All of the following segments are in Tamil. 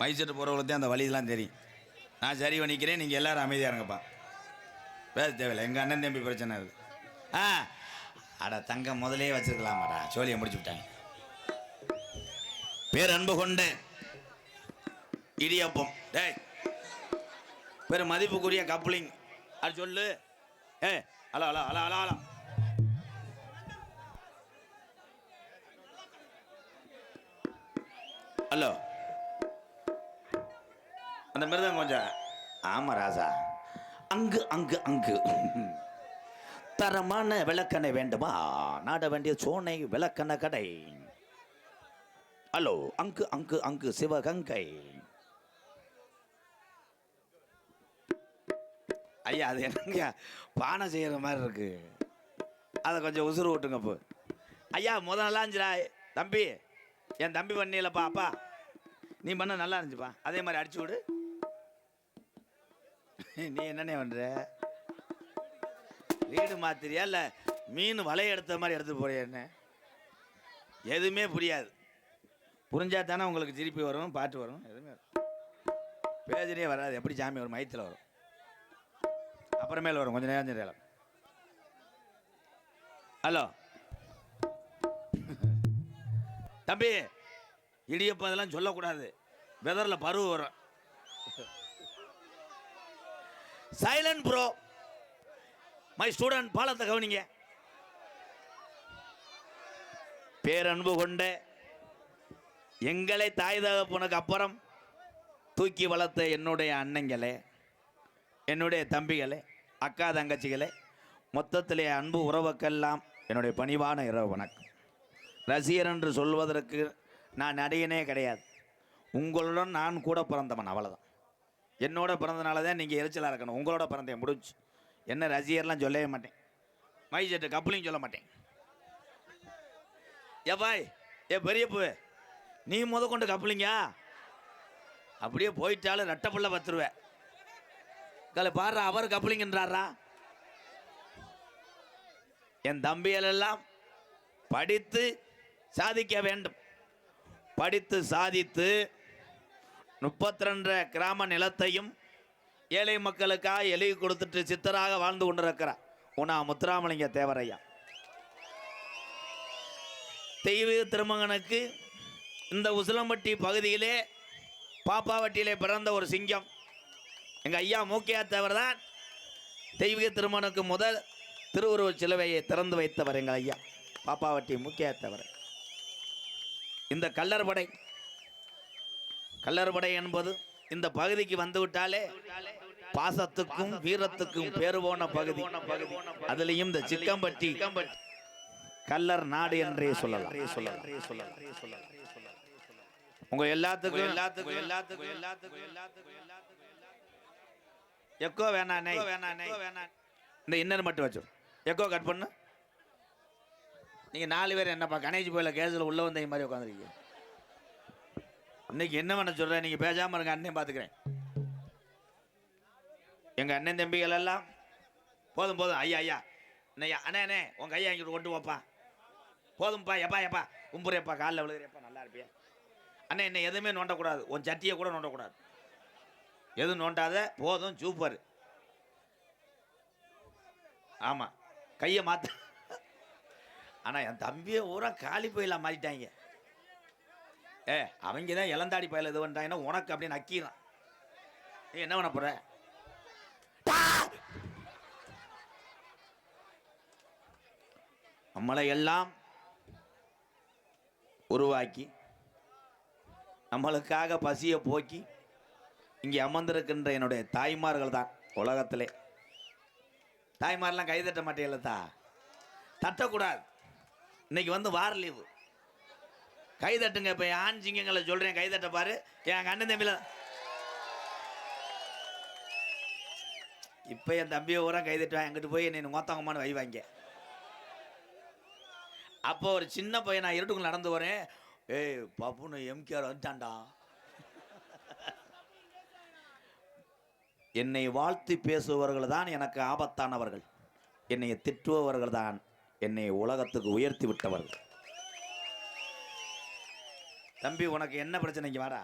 மைசெட்டு போகிறவங்களுக்கு அந்த வழியெல்லாம் தெரியும். நான் சரி பண்ணிக்கிறேன், நீங்கள் எல்லோரும் அமைதியாக இருங்கப்பா. பேச தேவையில்லை, எங்கள் அண்ணன் தம்பி பிரச்சனை இருக்குது. அட தங்க முதலே வச்சுருக்கலாமாடா, சோழியை முடிச்சு விட்டாங்க. பேர் அன்பு கொண்ட இடியப்பம், டேய் பேர் மதிப்புக்குரிய கப்ளிங், அது சொல்லு. Hello hello hello hello hello hello அந்த மாதிரி தான் கொஞ்சம். ஆமாம் ராசா, அங்கு அங்கு அங்கு தரமான விளக்கெண்ணெய் வேண்டுமா? நாட வேண்டிய சோனை விளக்கெண்ணெய் கடை. ஹலோ அங்கு அங்கு அங்கு சிவகங்கை. ஐயா அது என்னங்க பானை செய்கிற மாதிரி இருக்கு, அதை கொஞ்சம் உசுறு ஓட்டுங்க. இப்போ ஐயா நல்லா இருந்துச்சுடா தம்பி, என் தம்பி பண்ணியிலப்பா, அப்பா நீ பண்ண நல்லா இருந்துச்சுப்பா, அதே மாதிரி அடிச்சு விடு. நீ என்னன்னே பண்ற? வீடு மாத்திரியா இல்லை மீன் வலையை எடுத்த மாதிரி எடுத்து போறியா? என்ன எதுவுமே புரியாது. புரிஞ்சா தானே உங்களுக்கு திருப்பி வரும், பாட்டு வரும். எதுவுமே பேஜரே வராது. எப்படி சாமி வரும்? மையத்தில் வரும், அப்புறமேல வரும், கொஞ்சம் நேரம். ஹலோ தம்பி, இடியப்பம் இதெல்லாம் சொல்லக்கூடாது, வெதரில் பருவ வரும். சைலண்ட் ப்ரோ, மை ஸ்டூடெண்ட், பாலத்தை கவனிங்க. பேரன்பு கொண்ட எங்களை தாய் தகப்பனுக்கு அப்புறம் தூக்கி வளர்த்த என்னுடைய அண்ணங்களே, என்னுடைய தம்பிகளே, அக்கா தங்கச்சிகளே, மொத்தத்திலே அன்பு உறவுக்கெல்லாம் என்னுடைய பணிவான இரவு வணக்கம். ரசிகர் என்று சொல்வதற்கு நான் நடிகனே கிடையாது. உங்களுடன் நான் கூட பிறந்தவன், அவ்வளோதான். என்னோட பிறந்தனால தான் நீங்கள் எரிச்சலாக இருக்கணும். உங்களோட பிறந்தேன், முடிஞ்சு. என்ன ரசிகர்லாம் சொல்லவே மாட்டேன், மைசெட்டு கப்பலையும் சொல்ல மாட்டேன். பாய் பெரியப்பு, நீ கொண்டு கப்பலிங்க அப்படியே போயிட்டாலும் ரெட்டை பிள்ளை 10 ரூபா கலை பாடுறா, அவர் கப்பலிங்கன்றாரா. என் தம்பிகளெல்லாம் படித்து சாதிக்க வேண்டும். படித்து சாதித்து 32 கிராம நிலத்தையும் ஏழை மக்களுக்காக எழுதி கொடுத்துட்டு சித்தராக வாழ்ந்து கொண்டிருக்கிறார் உனா முத்துராமலிங்க தேவரையா. தெய்வீக திருமகனுக்கு இந்த உசிலம்பட்டி பகுதியிலே பாப்பாவட்டியிலே பிறந்த ஒரு சிங்கம் எங்கள் ஐயா மூக்கையா தேவர் தான். தெய்வீக திருமகனுக்கு முதல் திருவுருவச் சிலுவையை திறந்து வைத்தவர் எங்கள் ஐயா பாப்பாவட்டி மூக்கையா தேவர். இந்த கல்லறுபடை என்பது இந்த பகுதிக்கு வந்துவிட்டாலே பாசத்துக்கும் வீரத்துக்கும் பேரு போன பகுதி. அதுலேயும் இந்த சிக்கம்பட்டி கல்லர் நாடு என்றே சொல்லலாம். உங்க எல்லாத்துக்கும் எக்கோ வேணானே, இந்த இன்னர் மட்டும் வச்சு எக்கோ கட் பண்ணு. நீங்க 4 பேர் என்னப்பா கணேஷ் போயில கேஸில் உள்ள வந்த மாதிரி உட்காந்துருக்கீங்க. இன்னைக்கு என்ன பண்ண சொல்கிறேன், நீங்கள் பேசாமல் இருங்க, அண்ணன் பார்த்துக்கிறேன். எங்கள் அண்ணன் தம்பிகள் எல்லாம் போதும் ஐயா அண்ணே உங்கள் ஐயா இங்கிட்டு கொண்டு போப்பா, போதும்ப்பா, எப்பா கும்புறப்பா, காலில் விழுகிறப்பா, நல்லா இருப்பியா அண்ணே. என்ன எதுவுமே நோண்டக்கூடாது, உன் சட்டியை கூட நோண்டக்கூடாது, எதுவும் நோண்டாத, போதும், சூப்பர். ஆமாம், கையை மாற்ற. ஆனால் என் தம்பியை ஊரா காலி போயிடலாம் மாறிட்டாங்க. அவங்க தான் இளந்தாடி பயில இது பண்ணிட்டாங்கன்னா உனக்கு அப்படின்னு நக்கிறான். என்ன பண்ண போற? நம்மளை எல்லாம் உருவாக்கி நம்மளுக்காக பசியை போக்கி இங்கே அமர்ந்திருக்கின்ற என்னுடைய தாய்மார்கள் தான் உலகத்திலே. தாய்மாரெலாம் கை தட்ட மாட்டேங்களா? தட்டக்கூடாது. இன்னைக்கு வந்து வார லீவு, கை தட்டுங்க. இப்போ ஆண் சிங்கங்களை சொல்கிறேன், கை தட்ட பாரு. என் அண்ணன் தம்பியில் இப்போ என் தம்பியை ஊரா கை தட்டுவேன், எங்கிட்டு போய் என்னை மொத்தங்கம்மானு வைவாங்க. அப்போ ஒரு சின்ன பையன், நான் இருட்டுக்குள்ள நடந்து வரேன், பாப்புன்னு எம்கேஆர் வந்துட்டான்டா. என்னை வாழ்த்தி பேசுபவர்கள் தான் எனக்கு ஆபத்தானவர்கள், என்னை திட்டுபவர்கள் தான் என்னை உலகத்துக்கு உயர்த்தி விட்டவர்கள். தம்பி உனக்கு என்ன பிரச்சனை? இங்கே வாடா.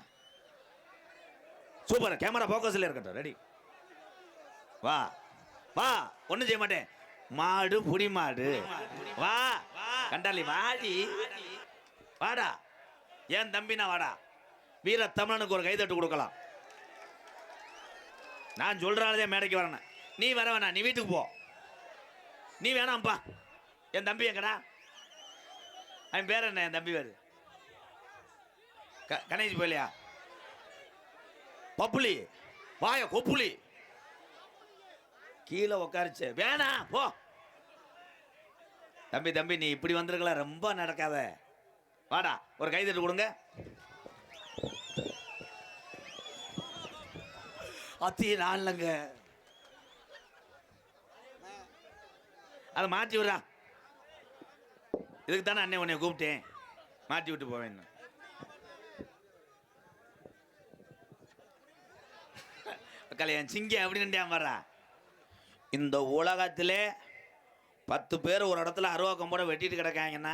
சூப்பர். கேமரா ஃபோக்கஸ்ல இருக்கட்டும். ரெடி. வா வா. ஒன்றும் செய்ய மாட்டேன். மாடு புடி மாடு. வா கண்டாலி வாடி. வாடா ஏன் தம்பினா வாடா. வீர தமிழனுக்கு ஒரு கைதட்டு கொடுக்கலாம். நான் சொல்றாலே மேடைக்கு வரணும். நீ வர வேணா, நீ வீட்டுக்கு போ. நீ வேணாம்ப்பா. என் தம்பி எங்கடா? அவன் பேர் என்ன? என் தம்பி பேரு கணேஷ் போயிலையா? பப்புளி வாய கொப்புளி. கீழே உக்காரிச்சு வேணா போ. தம்பி தம்பி நீ இப்படி வந்திருக்கலாம். ரொம்ப நடக்காத. வாடா ஒரு கைதட்டு கொடுங்க. அத்தி நான்லங்க அதை மாற்றி விடுறா. இதுக்கு தானே அண்ணன் உன்னை கூப்பிட்டேன். மாற்றி விட்டு போவேன். கல்யாணம் சிங்க அப்படின்னு வர்றா. இந்த உலகத்திலே 10 பேர் ஒரு இடத்துல அருவா கொம்போட வெட்டிட்டு கிடக்காங்கன்னா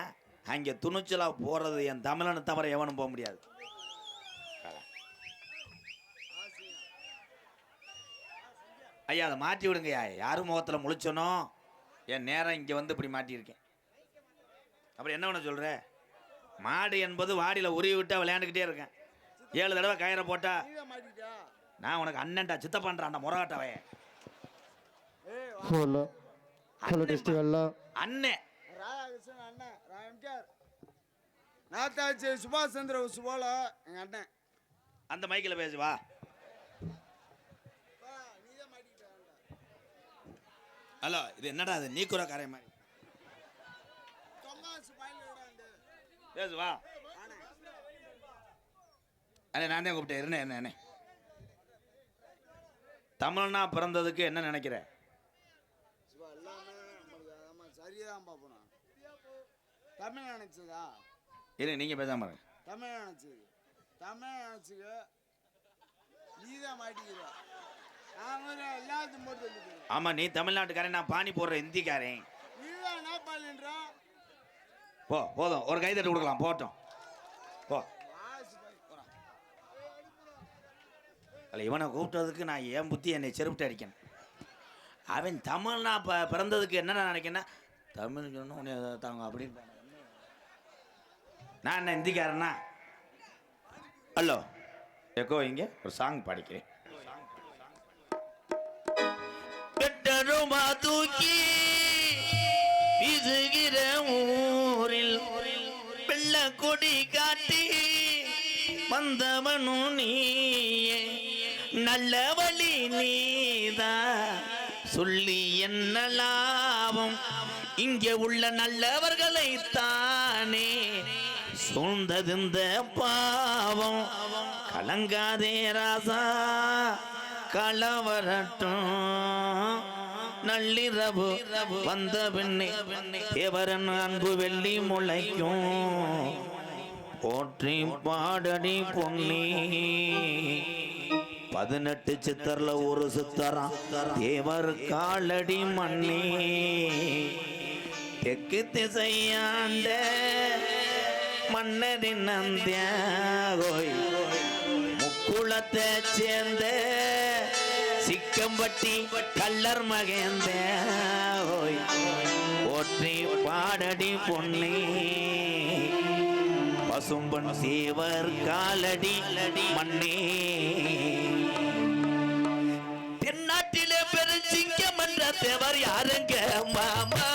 அங்கே துணிச்சலா போறது என் தமிழனை தவிர எவனும் போக முடியாது. ஐயா அதை மாற்றி விடுங்கய்யா. யாரும் முகத்தில் முழிச்சனோ என் நேரம் இங்கே வந்து இப்படி மாட்டியிருக்கேன். அப்புறம் என்ன பண்ண சொல்ற? மாடு என்பது வாடியில் உருவி விட்டா விளையாண்டுக்கிட்டே இருக்கேன். 7 தடவை கயிறை போட்டா நான் உனக்கு அண்ணன்டா சித்தப்பான்றான்டா முறகாட்டவே. அண்ணே சுபாஷ் சந்திர போல எங்க அண்ணன் அந்த மைக்கில் பேசுவா. ஹலோ இது என்னடா அது நீக்குற காரை மாதிரி பேசுவா. அண்ணே நான் தான் கூப்பிட்டேன். இருந்தேன் என்ன அண்ணே தமிழ்னா பிறந்ததுக்கு என்ன நினைக்கிற? சரிதான் பாப்போம். தமிழ் நினைச்சதா? இரு நீங்க பேசாம பாருங்க. தமிழ் நினைச்சது தமிழ் நினைச்சுக்க நீதான் மாட்டிக்கிற. எல்லாத்தையும் போட்டு ஆமா நீ தமிழ்நாட்டுக்காரன், நான் பானி போடுற இந்திக்காரன். நீதான் நேபாளின்றா. போ போதும் ஒரு கைதட்டு கொடுக்கலாம் போட்டோம் போ. அல்ல இவனை கூப்பிட்டதுக்கு நான் ஏன் புத்தி என்னை செருப்பிட்டு அடிக்கணும். அவன் தமிழ்னா பிறந்ததுக்கு என்னென்ன நினைக்கன்னா தமிழ் சொன்ன உன்னை தாங்க அப்படின்னு. நான் என்ன இந்திக்காரனா? ஹலோ எக்கோ இங்கே ஒரு சாங் பாடிக்கிறேன். பெட்டருமா தூக்கி வீசுகிற ஊரில் வெள்ள கொடி காட்டி வந்தவனும் நீயே. நல்ல வழி நீதா சொல்லி என்ன லாபம்? இங்கே உள்ள நல்லவர்களை தானே சூழ்ந்தது இந்த பாவம். கலங்காதே ராசா களவரட்டும் நள்ளிரவு வந்த பெண்ணே தேவரன் அன்பு வெள்ளி முளைக்கும். போற்றி பாடடி பொன்னி 18 சித்தர்ல ஒரு சித்தரம் தேவர் காலடி மண்ணி. தெற்கு திசையாண்ட மன்னரின் நந்தியாகோய் முக்குளத்தை சேர்ந்த சிக்கம்பட்டி கல்லர் மகேந்த போற்றி பாடடி பொன்னி. பசும்பன் சேவர் காலடி மண்ணே. தென்னாட்டிலே பெருஞ்சிங்கம் என்ற தேவர் யாருங்க மாமா?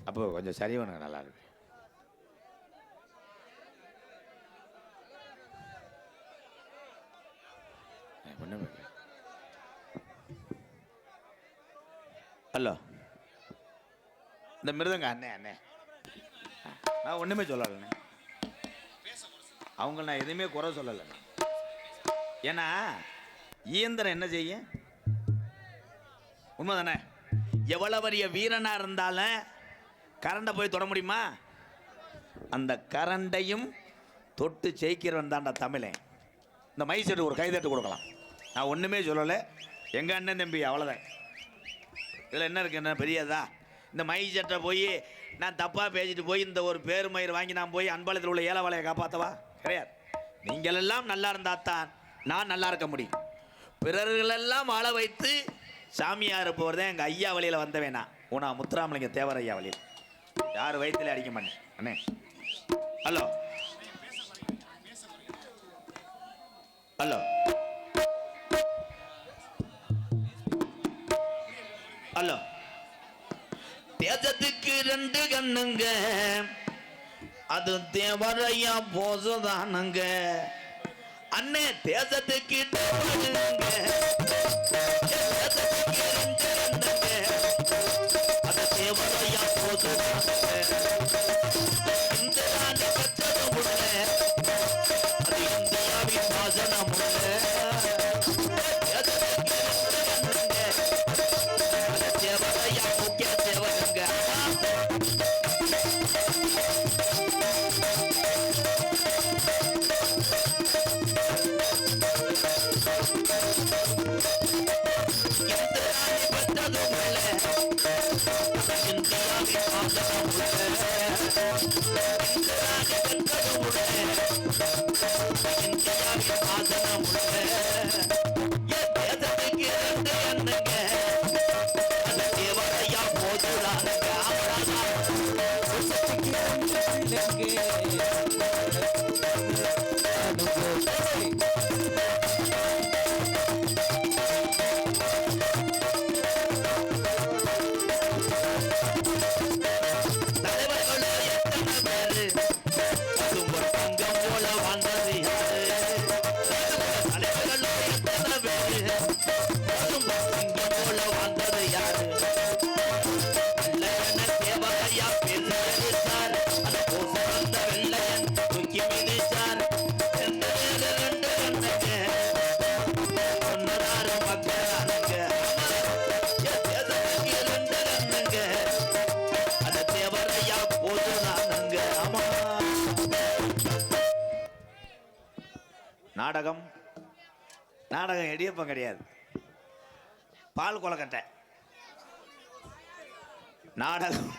அப்போ கொஞ்சம் சரி பண்ண நல்லா இருக்கு. ஹலோ இந்த மிருதங்க அண்ணே அண்ணே நான் ஒன்றுமே சொல்லலைண்ணே. அவங்க நான் எதுவுமே குறை சொல்லலை. ஏன்னா இயந்திரம் என்ன செய்ய? உண்மைதானே? எவ்வளவு பெரிய வீரனா இருந்தாலும் கரண்டை போய் தொட முடியுமா? அந்த கரண்டையும் தொட்டு ஜெயிக்கிறவன் தான்டா தமிழன். இந்த மைசெட்டு ஒரு கைதட்டு கொடுக்கலாம். நான் ஒன்றுமே சொல்லலை, எங்கள் அண்ணன் தம்பி, அவ்வளோதான். இதில் என்ன இருக்குது? என்ன பெரியதா? இந்த மைசெட்டை போய் நான் தப்பாக பேசிட்டு போய் இந்த ஒரு பேரு மயிர் வாங்கி நான் போய் அன்பாளத்தில் உள்ள ஏழவாளையை காப்பாற்றவா? கிடையாது. நீங்கள் எல்லாம் நல்லா இருந்தால் தான் நான் நல்லா இருக்க முடியும். பிறர்களெல்லாம் வாழ வைத்து சாமியார் இருப்பவர் தான் எங்கள் ஐயா வழியில் வந்தவேனா உனா முத்துராமலிங்க தேவர் ஐயா வழியில். யார் வயிற்றுல அடிக்க மாட்டேன் அண்ணே. Hello hello hello. தேசத்துக்கு ரெண்டு கண்ணுங்க, அது தேவரையா போசுதானுங்க. அண்ணே தேசத்துக்கு தேவருங்க, தேசத்துக்கு ரெண்டு கண்ணுங்க, அது தேவரையா போசுதானுங்க. இந்த நாடு பெற்றது முள்ள, அது இந்தியாவின் வாசனம் முள்ள. தேசத்துக்கு ரெண்டு கண்ணுங்க, அது தேவரையா முக்கிய தேவருங்க. நாடகம் நாடகம் இடியப்பம் கிடையாது, பால் கொலக்கட்டை. நாடகம்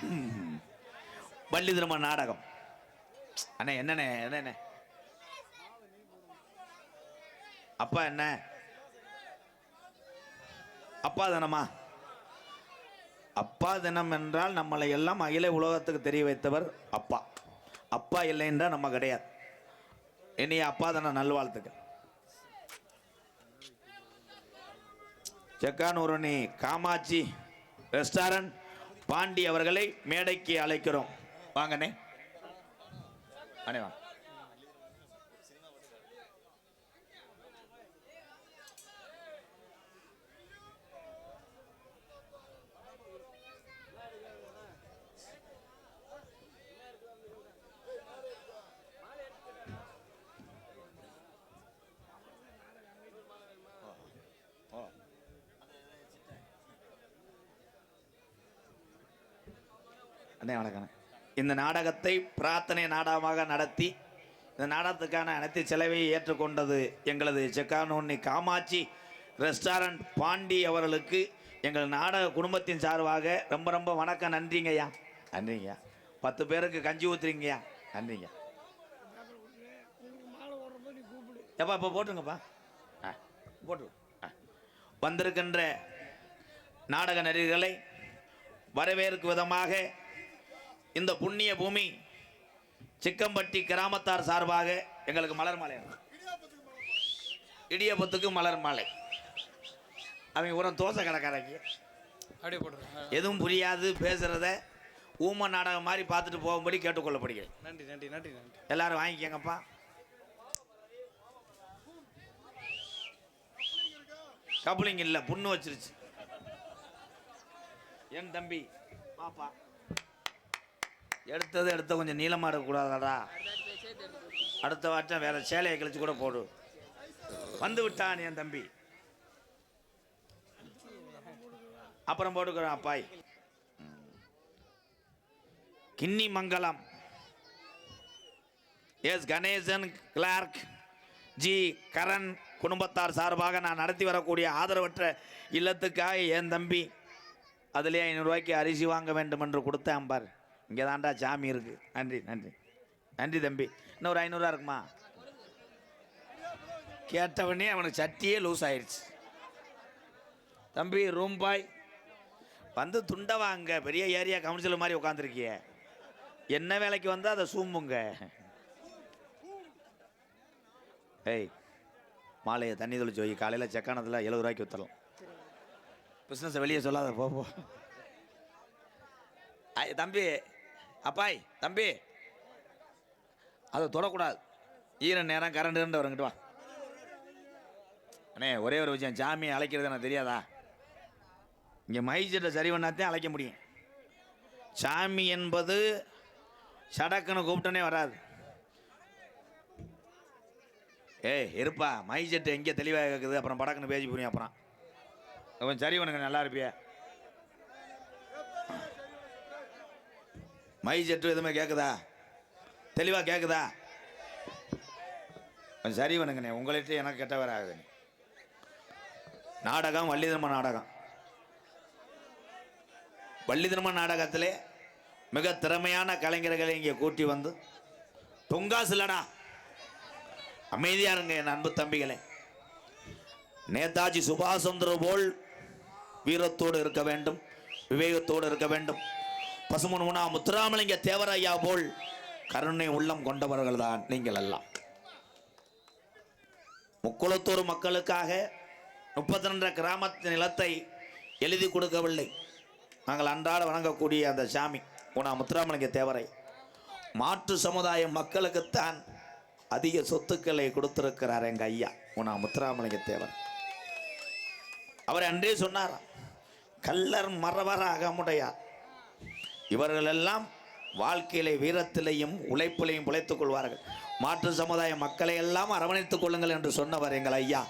பள்ளி திரும்ப நாடகம். அண்ணே என்னண்ணே என்னண்ணே அப்பா என்ன அப்பா தினமா? அப்பா தினம் என்றால் நம்மளை எல்லாம் அகில உலகத்துக்கு தெரிய வைத்தவர் அப்பா. அப்பா இல்லை என்றால் நம்ம கிடையாது. இனிய அப்பா தான நல்வாழ்த்துக்கள். செக்கானூரணி காமாட்சி ரெஸ்டாரண்ட் பாண்டி அவர்களை மேடைக்கு அழைக்கிறோம். வாங்கண்ணே அண்ணே வாங்க. அண்ணே வணக்கம். இந்த நாடகத்தை பிரார்த்தனை நாடகமாக நடத்தி இந்த நாடகத்துக்கான அனைத்து செலவையும் ஏற்றுக்கொண்டது எங்களது செக்கானூர்னி காமாட்சி ரெஸ்டாரண்ட் பாண்டி அவர்களுக்கு எங்கள் நாடக குடும்பத்தின் சார்பாக ரொம்ப ரொம்ப வணக்கம். நன்றிங்கய்யா, நன்றிங்கய்யா. 10 பேருக்கு கஞ்சி ஊத்துறீங்கய்யா, நன்றிங்க. எப்பா இப்போ போட்டுருங்கப்பா, போட்டு வந்திருக்கின்ற நாடக நடிகர்களை வரவேற்கும் விதமாக இந்த புண்ணிய பூமி சிக்கம்பட்டி கிராமத்தார் சார்பாக எங்களுக்கு மலர் மாலை, இடியப்பத்துக்கு மலர் மாலை. அவங்க ஒரு தோசை கடைக்காரங்க அப்படியே போட்டுருங்க. எதுவும் புரியாது பேசுறத ஊம நாடகம் மாதிரி பார்த்துட்டு போகும்படி கேட்டுக்கொள்ளப்படுகிறது. நன்றி நன்றி நன்றி நன்றி. எல்லாரும் வாங்கிக்கங்கப்பா. கப்ளிங் இல்லை, புண்ணு வச்சிருச்சு என் தம்பி பாப்பா. எடுத்த கொஞ்சம் நீளமாக இருக்கக்கூடாதாடா. அடுத்த வாட்டம் வேற சேலையை கழிச்சு கூட போடு. வந்து விட்டான் என் தம்பி. அப்புறம் போட்டுக்கிறோம் அப்பாய். Kinni Mangalam S Ganesan clerk G Karan குடும்பத்தார் சார்பாக நான் நடத்தி வரக்கூடிய ஆதரவற்ற இல்லத்துக்காக என் தம்பி அதிலே 500 ரூபாய்க்கு அரிசி வாங்க வேண்டும் என்று கொடுத்தேன் பார். இங்கே தான்டா சாமி இருக்குது. நன்றி நன்றி நன்றி தம்பி. இன்னொரு 500 இருக்குமா? கேட்டவனே அவனுக்கு சட்டியே லூஸ் ஆயிடுச்சு. தம்பி ரூம் பாய் வந்து துண்டை வாங்க. பெரிய ஏரியா கவுன்சிலர் மாதிரி உட்காந்துருக்கிய. என்ன வேலைக்கு வந்தால் அதை சூம்புங்க. ஏய் மாலையை தண்ணி தொளிச்சு வை. காலையில் செக்கானத்தில் 70 ரூபாய்க்கு விற்றலாம். பிஸ்னஸை வெளியே சொல்லாத போ. தம்பி அப்பாய் தம்பி அதை தொடக்கூடாது. ஈர நேரம் கரண்ட் வரங்கிட்டு வா. அண்ணே ஒரே ஒரு விஷயம், சாமியை அழைக்கிறது எனக்கு தெரியாதா? இங்கே மைசெட்டை சரி பண்ணாதான் அழைக்க முடியும். சாமி என்பது சடக்குன்னு கூப்பிட்டனே வராது. ஏய் இருப்பா, மைசெட்டு எங்கே தெளிவாக கேட்குது. அப்புறம் படக்குன்னு பேசி புரியும். அப்புறம் கொஞ்சம் சரி பண்ணுங்க, நல்லா இருப்பிய. மைசெட்டு எதுவுமே கேட்குதா? தெளிவாக கேட்குதா? கொஞ்சம் சரி பண்ணுங்கண்ணே. உங்கள்கிட்ட எனக்கு கெட்ட வேற ஆகுது. நாடகம் வள்ளி திரும்ப நாடகம். வள்ளி திரும்ப நாடகத்திலே மிக திறமையான கலைஞர்களை இங்கே கூட்டி வந்து தொங்காசு இல்லடா, அமைதியா இருங்க என் அன்பு தம்பிகளே. நேதாஜி சுபாஷ் சந்திர போல் வீரத்தோடு இருக்க வேண்டும், விவேகத்தோடு இருக்க வேண்டும். பசுமன் முத்துராமலிங்க தேவரையா போல் கருணை உள்ளம் கொண்டவர்கள் தான் நீங்கள் எல்லாம். முக்குளத்தூர் மக்களுக்காக 32 கிராமத்து நிலத்தை எழுதி கொடுக்கவில்லை. நாங்கள் அன்றாட வணங்கக்கூடிய அந்த சாமி முத்துராமலிங்க தேவரை மாற்று சமுதாய மக்களுக்குத்தான் அதிக சொத்துக்களை கொடுத்திருக்கிறார் எங்க ஐயா முத்துராமலிங்க தேவர். அவர் அன்றே சொன்னார், கல்லர் மறவர் அகமுடையார். இவர்கள் எல்லாம் வாழ்க்கையிலே வீரத்திலையும் உழைப்பிலையும் பிழைத்துக் கொள்வார்கள். மாற்று சமுதாய மக்களை எல்லாம் அரவணைத்துக் கொள்ளுங்கள் என்று சொன்னவர் எங்கள் ஐயா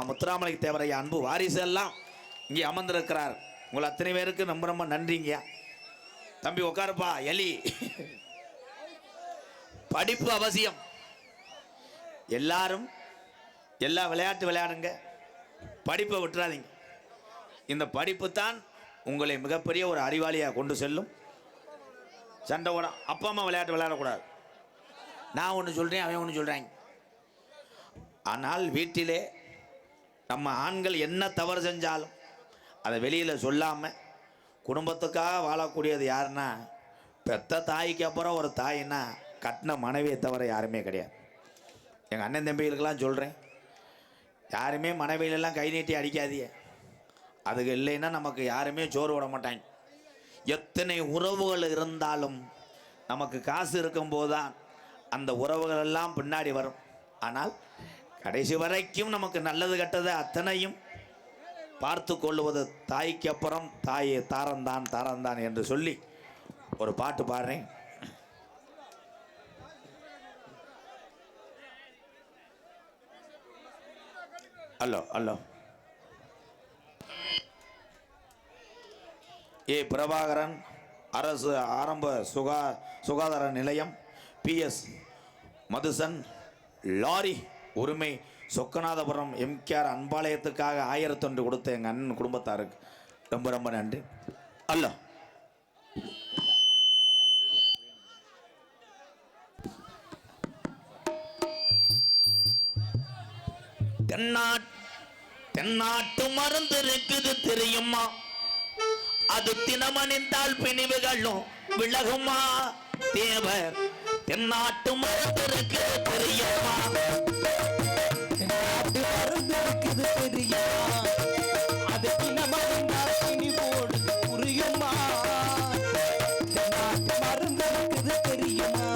முத்துராமலிங்க தேவரையா. அன்பு வாரிசு எல்லாம் இங்கே அமர்ந்திருக்கிறார். உங்களை அத்தனை பேருக்கு ரொம்ப ரொம்ப நன்றிங்க. தம்பி உட்காருப்பா. எலி படிப்பு அவசியம். எல்லாரும் எல்லா விளையாட்டு விளையாடுங்க, படிப்பை விட்டுறாதீங்க. இந்த படிப்பு தான் உங்களை மிகப்பெரிய ஒரு அறிவாளியாக கொண்டு செல்லும். சண்டை கூட அப்பா அம்மா விளையாட்டு விளையாடக்கூடாது. நான் ஒன்று சொல்கிறேன், அவன் ஒன்று சொல்கிறாங்க. ஆனால் வீட்டிலே நம்ம ஆண்கள் என்ன தவறு செஞ்சாலும் அதை வெளியில் சொல்லாமல் குடும்பத்துக்காக வாழக்கூடியது யாருன்னா பெத்த தாய்க்கு அப்புறம் ஒரு தாயின்னா கட்டின மனைவியை தவிர யாருமே கிடையாது. எங்கள் அண்ணன் தம்பிகளுக்கெல்லாம் சொல்கிறேன், யாருமே மனைவியிலெல்லாம் கை நீட்டி அடிக்காதீங்க. அதுக்கு இல்லைன்னா நமக்கு யாருமே சோறு விட மாட்டாங்க. எத்தனை உறவுகள் இருந்தாலும் நமக்கு காசு இருக்கும்போது தான் அந்த உறவுகள் எல்லாம் பின்னாடி வரும். ஆனால் கடைசி வரைக்கும் நமக்கு நல்லது கெட்டது அத்தனையும் பார்த்து கொள்ளுவது தாய்க்கு அப்புறம் தாயை தாரந்தான் தாரந்தான் என்று சொல்லி ஒரு பாட்டு பாடுறேன். ஹலோ ஹலோ ஏ பிரபாகரன் அரசு ஆரம்ப சுகாதார நிலையம் PS மதுசன் லாரி உரிமை சொக்கநாதபுரம் எம்கேஆர் அன்பாலயத்துக்காக 1001 கொடுத்த எங்கள் அண்ணன் குடும்பத்தாருக்கு ரொம்ப ரொம்ப நன்றி. அல்ல தென்னாட்டு மருந்து இருக்குது தெரியுமா? அது தினமணிந்தால் பிணிவுகளும் விலகுமா? தேவர் தென்னாட்டு மருந்து இருக்குது தெரியுமா? தென்னாட்டு மருந்து இருக்குது தெரியுமா? அது தினமணிந்தால் பிணிவோடு புரியுமா? தென்னாட்டு மருந்து இருக்குது தெரியுமா?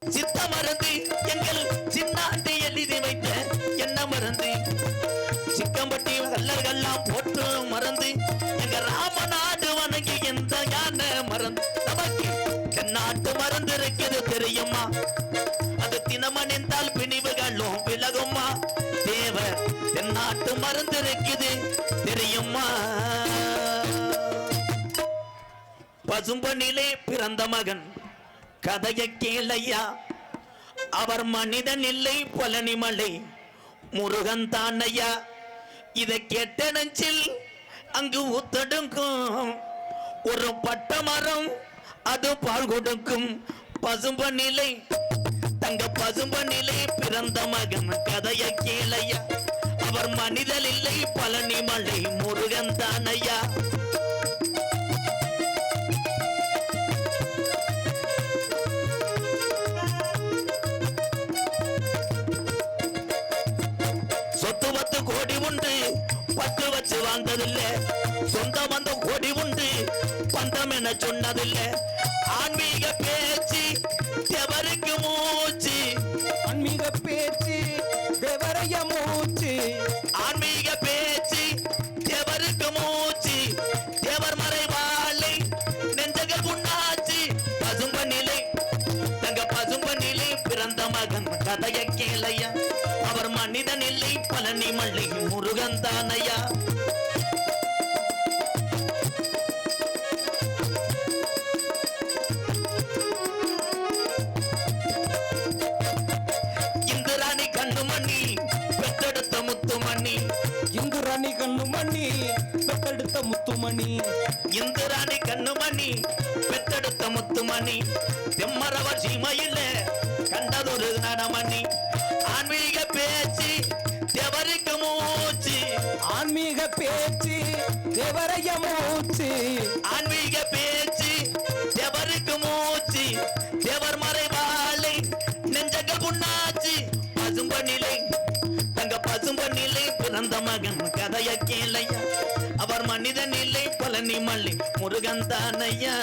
சித்த மருந்து எங்கள் சின்னாண்டி எழுதி வைத்த என்ன மருந்து சிக்கம்பட்டி கல்லர்கள்லாம் போட்டு மறந்து எங்க ராமநாடு வணங்கி எந்த யான மறந்து நமக்கு தென்னாட்டு மருந்து இருக்குது தெரியுமா அது தினமணிந்தால் பிணிவுகளும் விலகுமா தேவர் தென்னாட்டு மருந்து இருக்குது தெரியுமா பசும்பனிலே பிறந்த மகன் கதைய கேளையா அவர் மனிதன் இல்லை பழனிமலை முருகன் தானையா இதை கேட்ட நெஞ்சில் அங்கு ஊத்தடுக்கும் ஒரு பட்ட மரம் அது பால் கொடுக்கும் பசும்பனிலை தங்க பசும்பனிலே பிறந்த மகன் கதைய கேளையா அவர் மனிதன் இல்லை பழனிமலை முருகன் தானையா கோடி உண்டு பட்டு வச்சு வாழ்ந்ததில்ல சொந்த வந்த கோடி உண்டு பந்தம் என சொன்னதில்ல ஆன்மீக பேச்சு தேவருக்கு மூச்சு ஆன்மீக பேச்சு தேவரைய மூச்சு ஆன்மீக பேச்சு தேவருக்கு மூச்சு தேவர் மறைவாளை நெஞ்சகள் உண்ணாச்சு பசும்ப நிலை தங்க பசும்ப நிலை பிறந்த மகன் கதைய கேளையா அவர் மனிதன் இல்லை பழனி மல்லி முருகன் தானையா இந்திராணி கண்ணுமணி பெற்றெடுத்த முத்துமணி இந்துராணி கண்ணுமணி பெத்தெடுத்த முத்துமணி இந்திராணி கண்ணுமணி பெற்றெடுத்த முத்துமணி தெம்மரவ சீமையில் கண்டதொரு நடமணி ஆன்மீக பேச்சு தேவருக்கு மூச்சு ஆன்மீக பேச்சு தேவரைய மூச்சு ஆன்மீக பேச்சு தேவருக்கு மூச்சு தேவர் மறைவாளை நெஞ்சக குண்ணாச்சு பசும்ப நிலை தங்க பசும்ப நிலை பிறந்த மகன் கதைய கேளையா அவர் மனிதன் இல்லை பழனி மல்லி முருகன் தானையா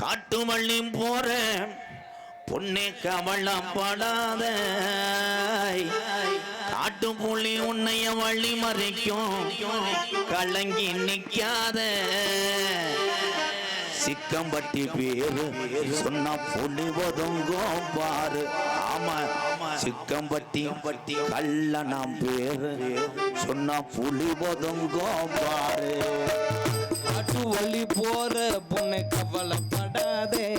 காட்டு மல்லி போற பொன்னே கவளம் படாத காட்டு புள்ளி உன்னைய வள்ளி மறைக்கும் கலங்கி நிக்காத சிக்கம்பட்டி பேரு சொன்ன புள்ளி ஒதுங்கோ பாரு ஆமா சிக்கம்பட்டி கள்ள நாம் பேரு சொன்ன புள்ளி ஒதுங்கோ பாரு காட்டு வழி போற பொண்ணை கவலைப்படாதே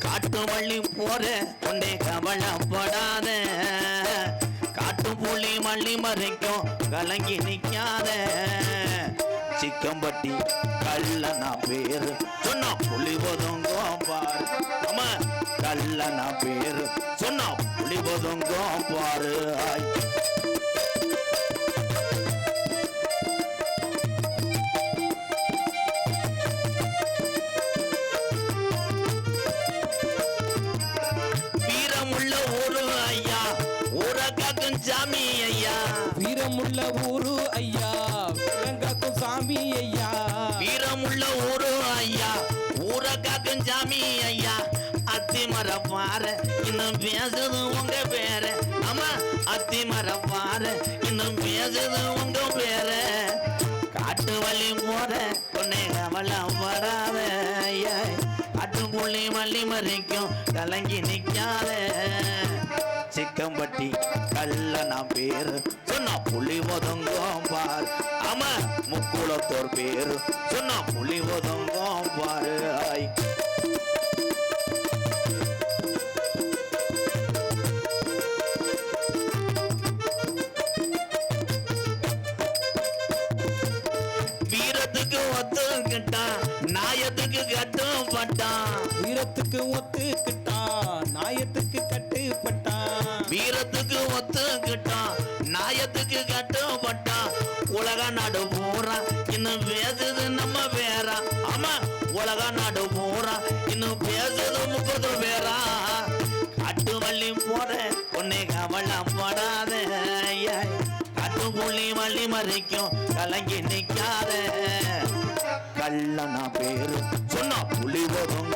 காட்டு வள்ளி போற பொண்ணே கவலைப்படாத காட்டு புள்ளி மல்லி மறைக்கும் கலங்கி நிக்காத சிக்கம்பட்டி கல்லனா பேரு சொன்னா புள்ளி ஒதுங்கோ பாரு ஆமா கல்லனா பேரு சொன்னா புள்ளி ஒதுங்கோ பாரு ஆய் சாமி ஐயா வீரமுள்ள ஊரு ஐயா இலங்காக்கும் சாமி ஐயா வீரமுள்ள ஊரு ஐயா ஊரக்காக்கும் சாமி ஐயா அத்தி மரம் பார இன்னும் பேசுது உங்க பேர ஆமா அத்தி மரம் பார இன்னும் பேசுது உங்க பேர காட்டு வழி போற பொண்ணை கவலம் வராத ஐயா காட்டு புள்ளி மல்லி மறைக்கும் கலங்கி நிக்காத சிக்கம்பட்டி கல்லனா பேரு சொன்னா புள்ளி ஒதுங்கும் பாரு ஆமா முக்குளத்தோர் பேரு சொன்னா புள்ளி ஒதுங்கும் பாரு ஆய் வீரத்துக்கு ஒத்துக்கிட்டான் நாயத்துக்கு கட்டுப்பட்டான் வீரத்துக்கு ஒத்துக்கிட்டான் நாயத்துக்கு கட்டுப்பட்டான் வீரத்துக்கு ஒத்துக்கிட்டான் நாயத்துக்கு கட்டுப்பட்டான் உலக நாடு பூரா இன்னும் பேசுது நம்ம வேறா ஆமா உலக நாடு பூரா இன்னும் பேசுது 30 பேரா காட்டு வள்ளி போற பொண்ணை கவலம் படாத காட்டு புள்ளி வள்ளி மறைக்கும் கலங்கி நிக்காத கல்லனா பேரு சொன்னா புலி வரும்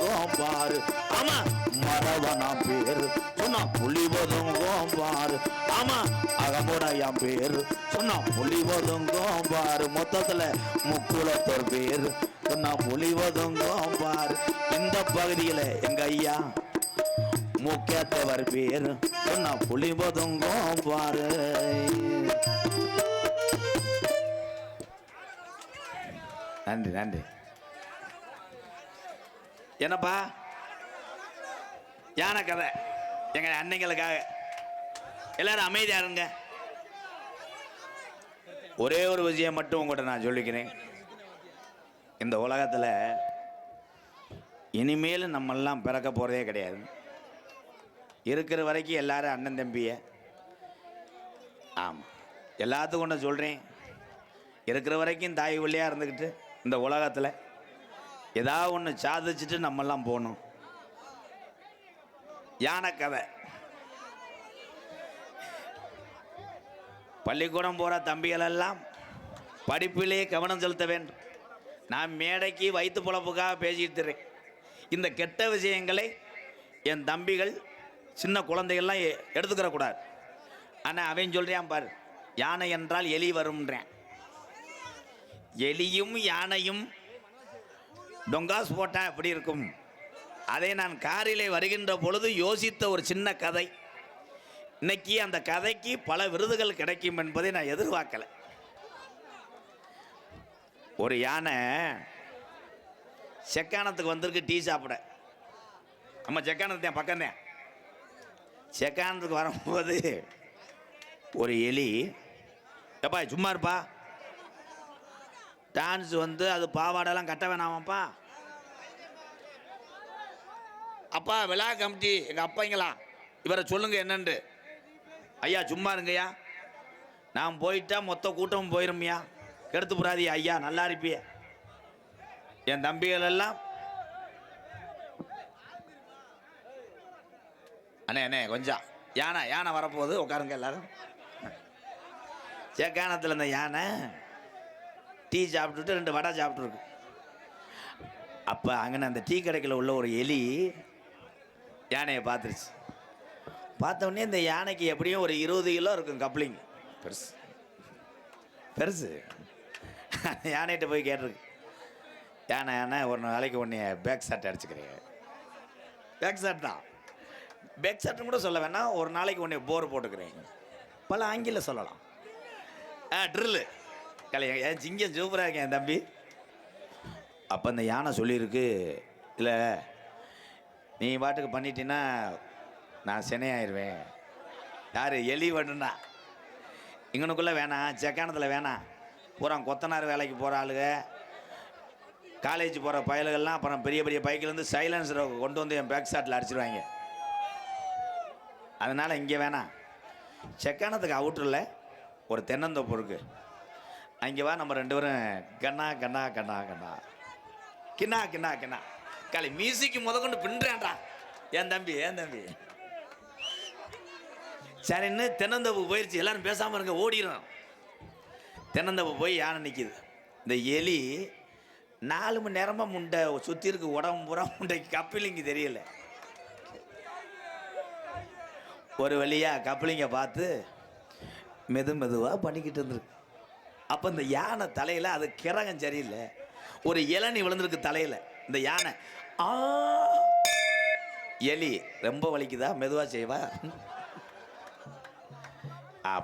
ஆமா மரவனா பேரு சொன்னா புலி ஒதுங்கும் பாரு ஆமா அகமுடையான் பேரு சொன்னா புலி ஒதுங்கும் பாரு மொத்தத்துல முக்குளத்தோர் பேரு சொன்னா புலி ஒதுங்கும் பாரு இந்த பகுதியில எங்க ஐயா முக்கியத்தவர் பேரு சொன்னா புலி ஒதுங்கும் பாரு நன்றி நன்றி என்னப்பா யானை கதை எங்க அன்னைங்களுக்காக எல்லாரும் அமைதியா இருங்க ஒரே ஒரு விஷயம் மட்டும் உங்கள்கிட்ட நான் சொல்லிக்கிறேன் இந்த உலகத்துல இனிமேல் நம்மெல்லாம் பிறக்க போறதே கிடையாது இருக்கிற வரைக்கும் எல்லாரும் அண்ணன் தம்பிய ஆமாம் எல்லாத்துக்கும் ஒன்று சொல்கிறேன் இருக்கிற வரைக்கும் தாய் வழியாக இருந்துக்கிட்டு இந்த உலகத்தில் ஏதாவது ஒன்று சாதிச்சுட்டு நம்மெல்லாம் போகணும் யானை கதை பள்ளிக்கூடம் போகிற தம்பிகளெல்லாம் படிப்பிலே கவனம் செலுத்த வேண்டும் நான் மேடைக்கு வயிற்று பொழப்புக்காக பேசிட்டு இருக்கேன் இந்த கெட்ட விஷயங்களை என் தம்பிகள் சின்ன குழந்தைகள்லாம் எடுத்துக்கிற கூடாது ஆனால் அவன் சொல்கிறான் பாரு யானை என்றால் எலி வரும்ன்றேன் எலியும் யானையும் டொங்காஸ் போட்டா எப்படி இருக்கும் அதை நான் காரிலே வருகின்ற பொழுது யோசித்த ஒரு சின்ன கதை இன்னைக்கு அந்த கதைக்கு பல விருதுகள் கிடைக்கும் என்பதை நான் எதிர்பார்க்கல ஒரு யானை செக்கானத்துக்கு வந்திருக்கு டீ சாப்பிட நம்ம செக்கானத்து பக்கம்தான் செக்கானத்துக்கு வரும்போது ஒரு எலி எப்பா சும்மா இருப்பா டான்ஸ் வந்து அது பாவாடெல்லாம் கட்ட வேணாமாப்பா அப்பா விழா கமிட்டி எங்கள் அப்பாங்களா இவரை சொல்லுங்க என்னண்டு ஐயா சும்மா இருங்கய்யா நான் போயிட்டா மொத்த கூட்டமும் போயிரும்யா கெடுத்து போறாதியா ஐயா நல்லா இருப்பிய என் தம்பிகள் எல்லாம் அண்ணே அண்ணே கொஞ்சம் யானை வரப்போகுது உட்காருங்க எல்லாரும் சேக்கானத்தில் இந்த யானை டீ சாப்பிட்டுட்டு 2 வடை சாப்பிட்டுருக்கு அப்போ அங்கே அந்த டீ கடைக்கில் உள்ள ஒரு எலி யானையை பார்த்துருச்சு பார்த்தோடனே இந்த யானைக்கு எப்படியும் ஒரு 20 கிலோ இருக்கும் கப்ளிங் பெருசு பெருசு யானைகிட்ட போய் கேட்டிருக்கு யானை ஒரு நாளைக்கு ஒன்று பேக் ஷாட் அடிச்சுக்கிறீங்க பேக் ஷாட் தான் பேக் ஷாட்னு கூட சொல்ல வேணாம் ஒரு நாளைக்கு ஒன்று போர் போட்டுக்கிறீங்க பல ஆங்கில சொல்லலாம் ட்ரில்லு கலையா என் சிங்கம் சூப்பராக இருக்கேன் என் தம்பி அப்போ அந்த யானை சொல்லியிருக்கு இல்லை நீ பாட்டுக்கு பண்ணிட்டீன்னா நான் சென்னையாயிருவேன் யார் எலி வேணுன்னா இங்கனுக்குள்ளே வேணாம் செக்கானத்தில் வேணாம் பூரா கொத்தனார் வேலைக்கு போகிற ஆளுங்க காலேஜ் போகிற பயல்கள்லாம் அப்புறம் பெரிய பெரிய பைக்கிலேருந்து சைலன்சரை கொண்டு வந்து என் பேக் ஷாட்டில் அடிச்சிடுவாங்க அதனால் இங்கே வேணாம் செக்கானத்துக்கு அவுட்டரில் ஒரு தென்னந்தோப்பு இருக்குது அங்கே வா நம்ம 2 பேரும் கண்ணா கண்ணா கண்ணா கண்ணா கிண்ணா கிண்ணா கிண்ணா காலை மியூசிக்கு கொண்டு பின்னுறான்டா என் தம்பி சரின்னு தென்னந்தோப்பு போயிடுச்சு எல்லாரும் பேசாமல் இருங்க ஓடிடும் தென்னந்தோப்பு போய் யானை நிற்கிது இந்த எலி 4 மணி நேரமாக முண்டை சுற்றி இருக்கு உடம்பு பூரா முண்டைக்கு கப்பிலிங்க தெரியல ஒரு வழியாக கப்பிலிங்க பார்த்து மெதுவாக பண்ணிக்கிட்டு இருந்திருக்கு அப்போ இந்த யானை தலையில் அது கிறகம் சரியில்லை ஒரு இளநி விழுந்திருக்கு தலையில் இந்த யானை எலி ரொம்ப வலிக்குதா மெதுவாக செய்வா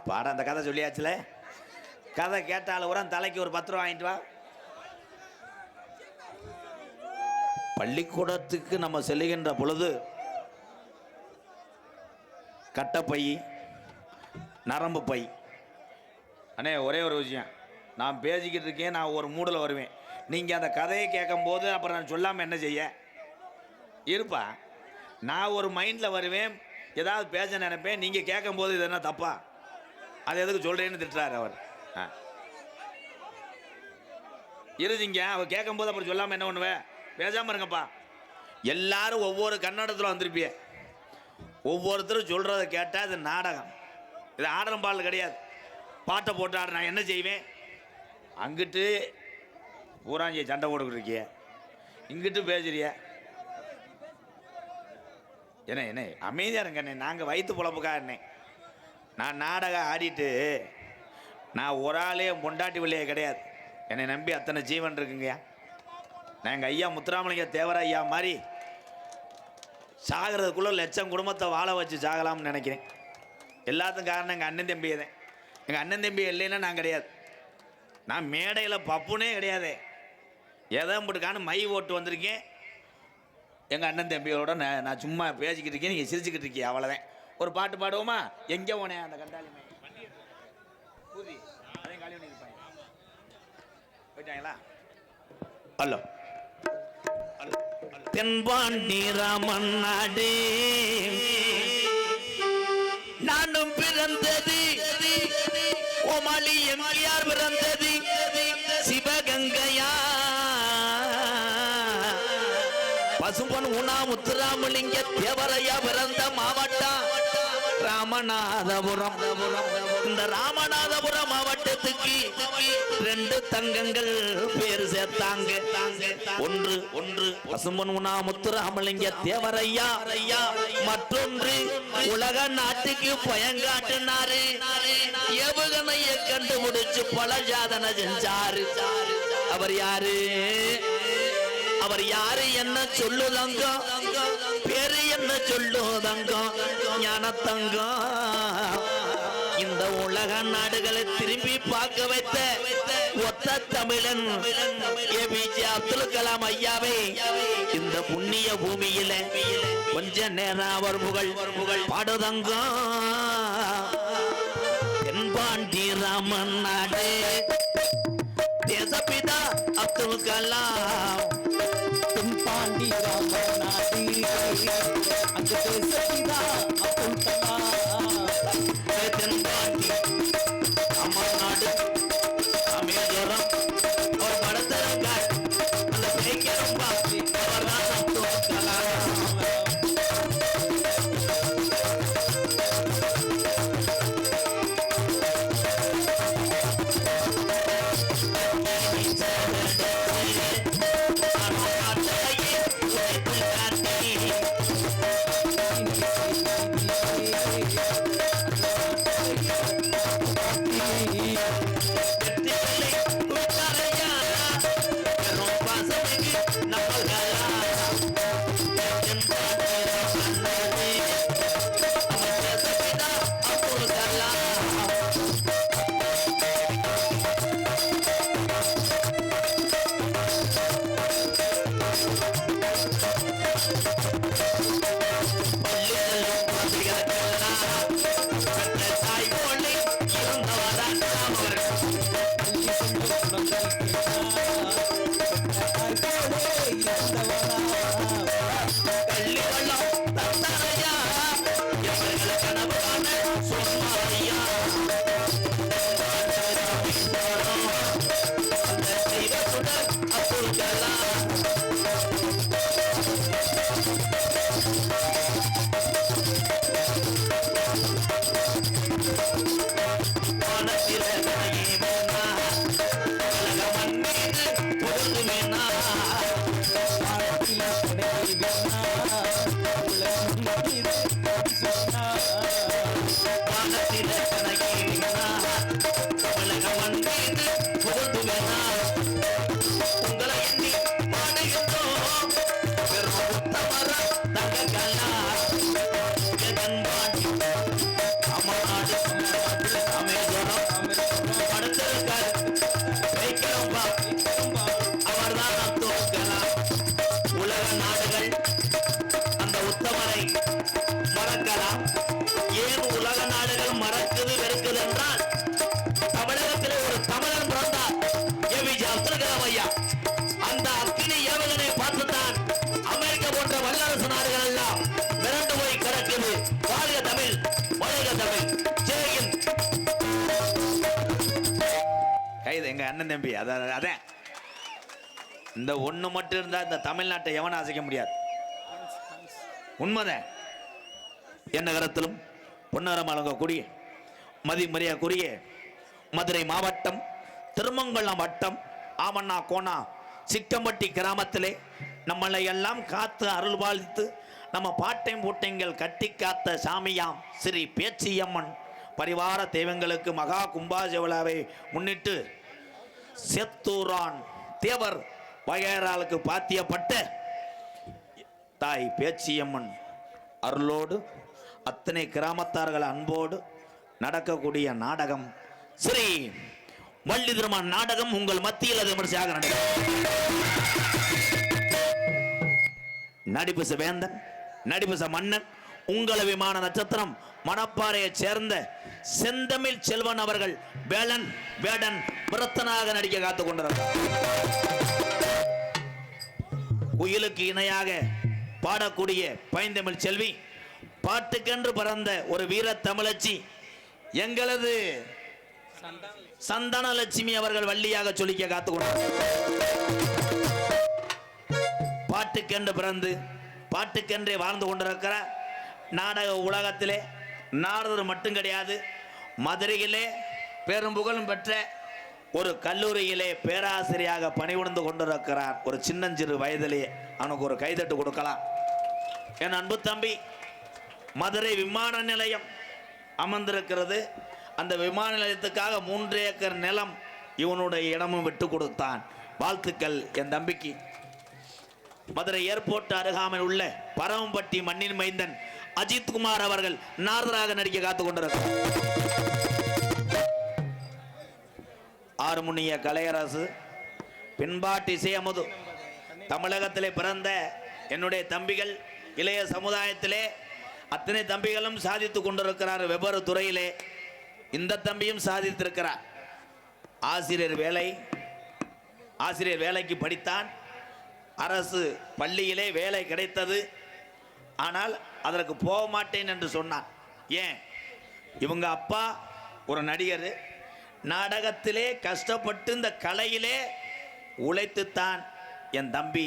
பாடம் அந்த கதை சொல்லியாச்சுல கதை கேட்டாலும் கூட தலைக்கு ஒரு 10 ரூபா வாங்கிட்டு வா பள்ளிக்கூடத்துக்கு நம்ம செல்லுகின்ற பொழுது கட்டப்பை நரம்பு பை அண்ணே ஒரே ஒரு விஷயம் நான் பேசிக்கிட்டு இருக்கேன் நான் ஒரு மூடில் வருவேன் நீங்கள் அந்த கதையை கேட்கும்போது அப்புறம் நான் சொல்லாமல் என்ன செய்ய இருப்பா நான் ஒரு மைண்டில் வருவேன் ஏதாவது பேச நினைப்பேன் நீங்கள் கேட்கும்போது இது என்ன தப்பா அது எதுக்கு சொல்கிறேன்னு திட்டுறாரு அவர் இருந்தீங்க அவர் கேட்கும்போது அப்புறம் சொல்லாமல் என்ன பண்ணுவேன் பேசாமல் இருங்கப்பா எல்லாரும் ஒவ்வொரு கன்னடத்தில் வந்திருப்பிய ஒவ்வொருத்தரும் சொல்கிறத கேட்டால் இது நாடகம் இது ஆடலும் பாடல் கிடையாது பாட்டை போட்டு ஆட நான் என்ன செய்வேன் அங்கிட்டு பூராஞ்சி சண்டை போட்டுக்கிட்டு இருக்கிய இங்கிட்டு பேசுறிய என்ன என்ன அமைதியாக இருங்கண்ணே, நாங்கள் வயிற்று பொழப்புக்கா அண்ணே. நான் நாடகம் ஆடிட்டு நான் ஒரு ஆளே பொண்டாட்டி பிள்ளையே கிடையாது. என்னை நம்பி அத்தனை ஜீவன் இருக்குங்கய்யா. நான் எங்கள் ஐயா முத்துராமலிங்க தேவர ஐயா மாதிரி சாகிறதுக்குள்ளே லட்சம் குடும்பத்தை வாழ வச்சு சாகலாம்னு நினைக்கிறேன். எல்லாத்துக்கும் காரணம் எங்கள் அண்ணன் தம்பியே தான். எங்கள் அண்ணன் தம்பி இல்லைன்னா நான் கிடையாது. நான் மேடையில் பப்புனே கிடையாது. எதை போட்டுக்கான்னு மை ஓட்டு வந்திருக்கேன். எங்கள் அண்ணன் தம்பியோட நான் சும்மா பேசிக்கிட்டு இருக்கேன், நீங்கள் சிரிச்சுக்கிட்டு இருக்கீங்க, அவ்வளோதான். ஒரு பாட்டு பாடுவோமா? எங்கே போனேன் அந்த கண்டாளி பூதி அதையும் காலி பண்ணி இருப்பாங்க. போயிட்டாங்களா? ஹலோ தென்பாண்டி ராமன் நாடு நானும் பிறந்தது, கோமாளி எம்ஜிஆர் பிறந்தது சிவகங்கையா, பசும்பொன் உணா முத்துராமலிங்க தேவரையா பிறந்த மாவட்டம் ராமநாதபுரம். இந்த ராமநாதபுரம் மாவட்டத்துக்கு 2 தங்கங்கள் பேர் சேர்த்தாங்க. ஒன்று பசும்பொன் உணா முத்துராமலிங்க தேவரையா, மற்றொன்று உலக நாட்டுக்கு பயங்காட்டினாரு, ஏவுகணைய கண்டுபிடிச்சு பல சாதனை செஞ்சாரு. அவர் யாரு? அவர் யாரு என்ன சொல்லுதங்க, பேரு என்ன சொல்லுதங்க, ஞானத்தங்க. இந்த உலக நாடுகளை திரும்பி பார்க்க வைத்த ஒத்த தமிழன் ஏபிஜே அப்துல் கலாம் ஐயாவை இந்த புண்ணிய பூமியில கொஞ்ச நேரம் அவர் புகழ் பாடுதங்க. தென்பாண்டி ராமன் நாடு தேசப்பிதா அப்துல் கலாம். தென்பாண்டி ராமன் நாடு அங்க தேசப்பிதா அப்துல் கலாம். தென்பாண்டி அமர்நாடு அமேஸ்வரம் அவர் படத்திருக்கார். அந்த பேய்க்கரும் பாசி அவர் தான் அப்துல் கலாம். எங்க அண்ணன் தம்பி அதான் இந்த ஒண்ணு மட்டும் இருந்தா இந்த தமிழ்நாட்டை எவனும் அசைக்க முடியாது. உண்மைதான். என்ன கரத்திலும் பொன்னரம் வழங்கக்கூடிய மதிமரியாக்குரிய மதுரை மாவட்டம் திருமங்கலம் வட்டம் ஆமண்ணா கோணா சிக்கம்பட்டி கிராமத்திலே நம்மளை எல்லாம் காத்து அருள் பாலித்து நம்ம பாட்டையும் பூட்டைங்கள் கட்டி காத்த சாமியாம் ஸ்ரீ பேச்சியம்மன் பரிவார தெய்வங்களுக்கு மகா கும்பாஜ விழாவை முன்னிட்டு செத்தூரான் தேவர் வகையறாளுக்கு பாத்தியப்பட்ட தாய் பேச்சியம்மன் அருளோடு அத்தனை கிராமத்தார்கள் அன்போடு நடக்கக்கூடிய நாடகம் ஸ்ரீ வள்ளி திருமண நாடகம் உங்கள் மத்தியில் அது விமர்சையாக நடிப்பு வேந்தன் நடிப்பு மன்னன் உங்கள் விமான நட்சத்திரம் மணப்பாறையைச் சேர்ந்த செந்தமிழ் செல்வன் அவர்கள் வேலன் வேடன் விரத்தனாக நடிக்க காத்துக் கொண்டிருக்கிறார். குயிலுக்கு இணையாக பாடக்கூடிய பைந்தமிழ் செல்வி, பாட்டுக்கென்று பிறந்த ஒரு வீர தமிழச்சி எங்களது சந்தான லட்சுமி அவர்கள் வள்ளியாக சொல்லிக்க காத்துக்கொண்டார். பாட்டுக்கென்று பிறந்து பாட்டுக்கென்றே வாழ்ந்து கொண்டிருக்கிறார். நாடக உலகத்திலே நாரதர் மட்டும் கிடையாது, மதுரையிலே பெரும் புகழும் பெற்ற ஒரு கல்லூரியிலே பேராசிரியராக பணிபுரிந்து கொண்டிருக்கிறார். ஒரு சின்னஞ்சிறு வயதிலே அவனுக்கு ஒரு கைதட்டு கொடுக்கலாம். என் அன்பு தம்பி, மதுரை விமான நிலையம் அமர்ந்திருக்கிறது. அந்த விமான நிலையத்துக்காக 3 ஏக்கர் நிலம் இவனுடைய இடமும் விட்டு கொடுத்தான். வாழ்த்துக்கள் என் தம்பிக்கு. மதுரை ஏர்போர்ட் அருகாமையில் உள்ள பரமம்பட்டி மண்ணின் மைந்தன் அஜித் குமார் அவர்கள் நாரதராக நடிக்க காத்துக் கொண்டிருக்கிறார். ஆறுமுனிய கலையரசு பின்பாட்டு இசையமுது தமிழகத்திலே பிறந்த என்னுடைய தம்பிகள் இளைய சமுதாயத்திலே அத்தனை தம்பிகளும் சாதித்துக் கொண்டிருக்கிறார். வெவ்வேறு துறையிலே இந்த தம்பியும் சாதித்திருக்கிறார். ஆசிரியர் வேலைக்கு படித்தான். அரசு பள்ளியிலே வேலை கிடைத்தது. ஆனால் அதற்கு போக மாட்டேன் என்று சொன்னான். ஏன்? இவங்க அப்பா ஒரு நடிகர், நாடகத்திலே கஷ்டப்பட்டு இந்த கலையிலே உழைத்துத்தான் என் தம்பி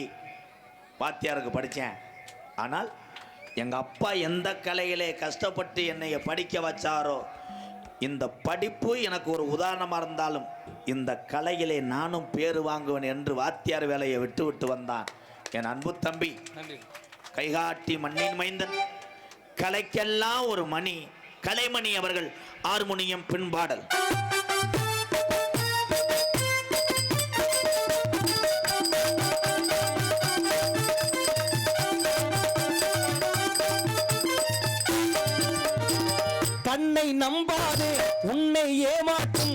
வாத்தியாருக்கு படித்தேன். ஆனால் எங்கள் அப்பா எந்த கலையிலே கஷ்டப்பட்டு என்னை படிக்க வச்சாரோ, இந்த படிப்பு எனக்கு ஒரு உதாரணமாக இருந்தாலும் இந்த கலையிலே நானும் பேரு வாங்குவேன் என்று வாத்தியார் வேலையை விட்டு வந்தான் என் அன்பு தம்பி. கைகாட்டி மண்ணின் மைந்தன், கலைக்கெல்லாம் ஒரு மணி, கலைமணி அவர்கள் ஆறுமுனியம் பின்பாடல். கண்ணை நம்பாதே, உன்னை ஏமாற்றும்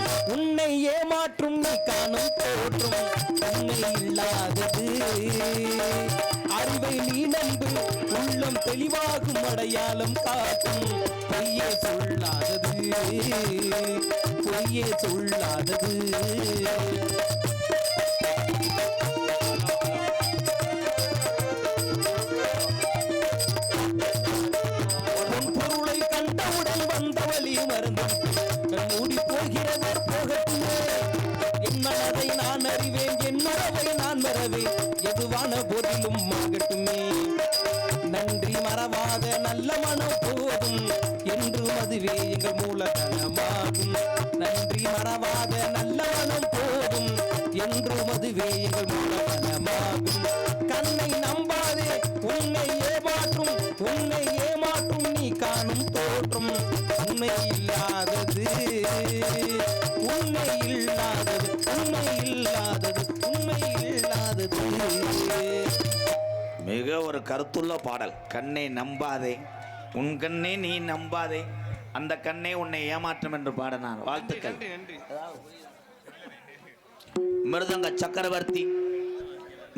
நீ காணும் தோற்றும் உண்மை இல்லாதது. அறிவை நீ நம்பு, உள்ளம் தெளிவாகும், அடையாளம் காட்டும். பொய்யே சொல்லாதது. பொருளை கண்டவுடன் வந்த வழி மறந்து மூடி போகிறவர் போகட்டுமே. என் மனதை நான் அறிவேன், என் மரபை நான் மறவேன், எதுவான போதிலும் ஆகட்டுமே. நன்றி மறவாத நல்ல மனம் போதும் என்று அதுவே எங்கள் மூலதனமாகும். நன்றி மறவாத நல்ல மனம் போதும் என்று அதுவே எங்கள் மூலதனமாகும். கண்ணை நம்பாதே, உன்னை ஏமாற்றும் நீ காணும் தோற்றும் உண்மை இல்லாதது. மிக ஒரு கருத்துள்ள பாடல். கண்ணை நம்பாதே, உன் கண்ணை நீ நம்பாதே, அந்த கண்ணை உன்னை ஏமாற்றும் என்று பாடினார். வாழ்த்துக்கள். மிருதங்க சக்கரவர்த்தி,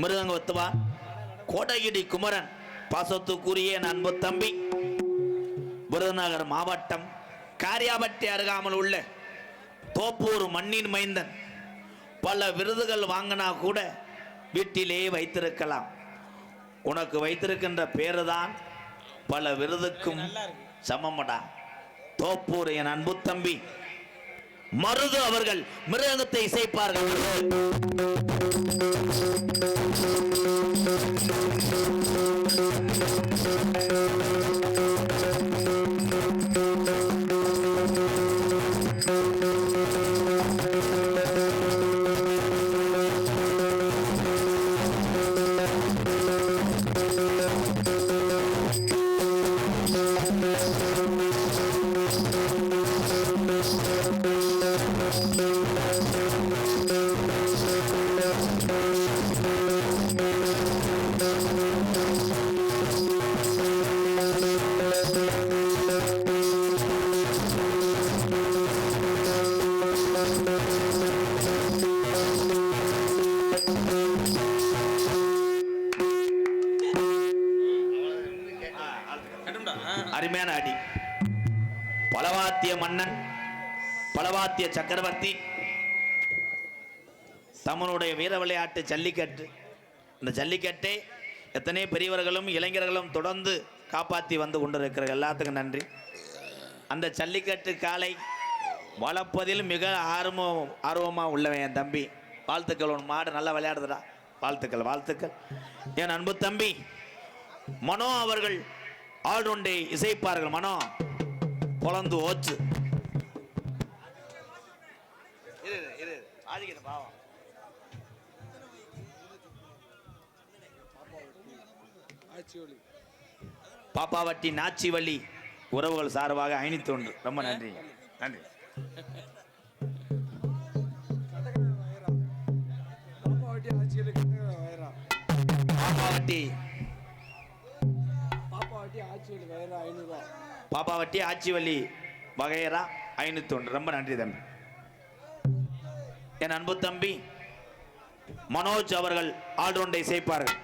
மிருதங்க ஒத்துவா, கோடகிரி குமரன், பாசத்துக்குரிய என் அன்பு தம்பி, விருதுநகர் மாவட்டம் காரியாபட்டி அருகாமல் உள்ள தோப்பூர் மண்ணின் மைந்தன். பல விருதுகள் வாங்கினா கூட வீட்டிலே வைத்திருக்கலாம். உனக்கு வைத்திருக்கின்ற பேருதான் பல விருதுக்கும் சமமடா. தோப்பூர் என் அன்பு தம்பி மருது அவர்கள் மிருதங்கத்தை இசைப்பார்கள். அருமையான அடி. பலவாத்திய மன்னன், பலவாத்திய சக்கரவர்த்தி, தமிழுடைய வீர விளையாட்டு ஜல்லிக்கட்டு. இந்த ஜல்லிக்கட்டை எத்தனை பெரியவர்களும் இளைஞர்களும் தொடர்ந்து காப்பாற்றி வந்து கொண்டிருக்கிற எல்லாத்துக்கும் நன்றி. அந்த ஜல்லிக்கட்டு காலை வளர்ப்பதில் மிக ஆர்வமாக உள்ளவன் என் தம்பி. வாழ்த்துக்கள், உன் மாடு நல்லா விளையாடுதுடா. வாழ்த்துக்கள் வாழ்த்துக்கள். என் அன்பு தம்பி மனோ அவர்கள் ஆல்ரவுண்டை இசைப்பார்கள். மனோ பொலந்து ஓச்சு பாவம். பாப்பாவட்டி நாச்சிவள்ளி உறவுகள் சார்பாக 501. ரொம்ப நன்றி நன்றி. பாப்பாவட்டி ஆச்சிவள்ளி வகையரா 501. ரொம்ப நன்றி தம்பி. என் அன்பு தம்பி மனோஜ் அவர்கள் ஆல்ரவுண்டை சேர்ப்பார்கள்.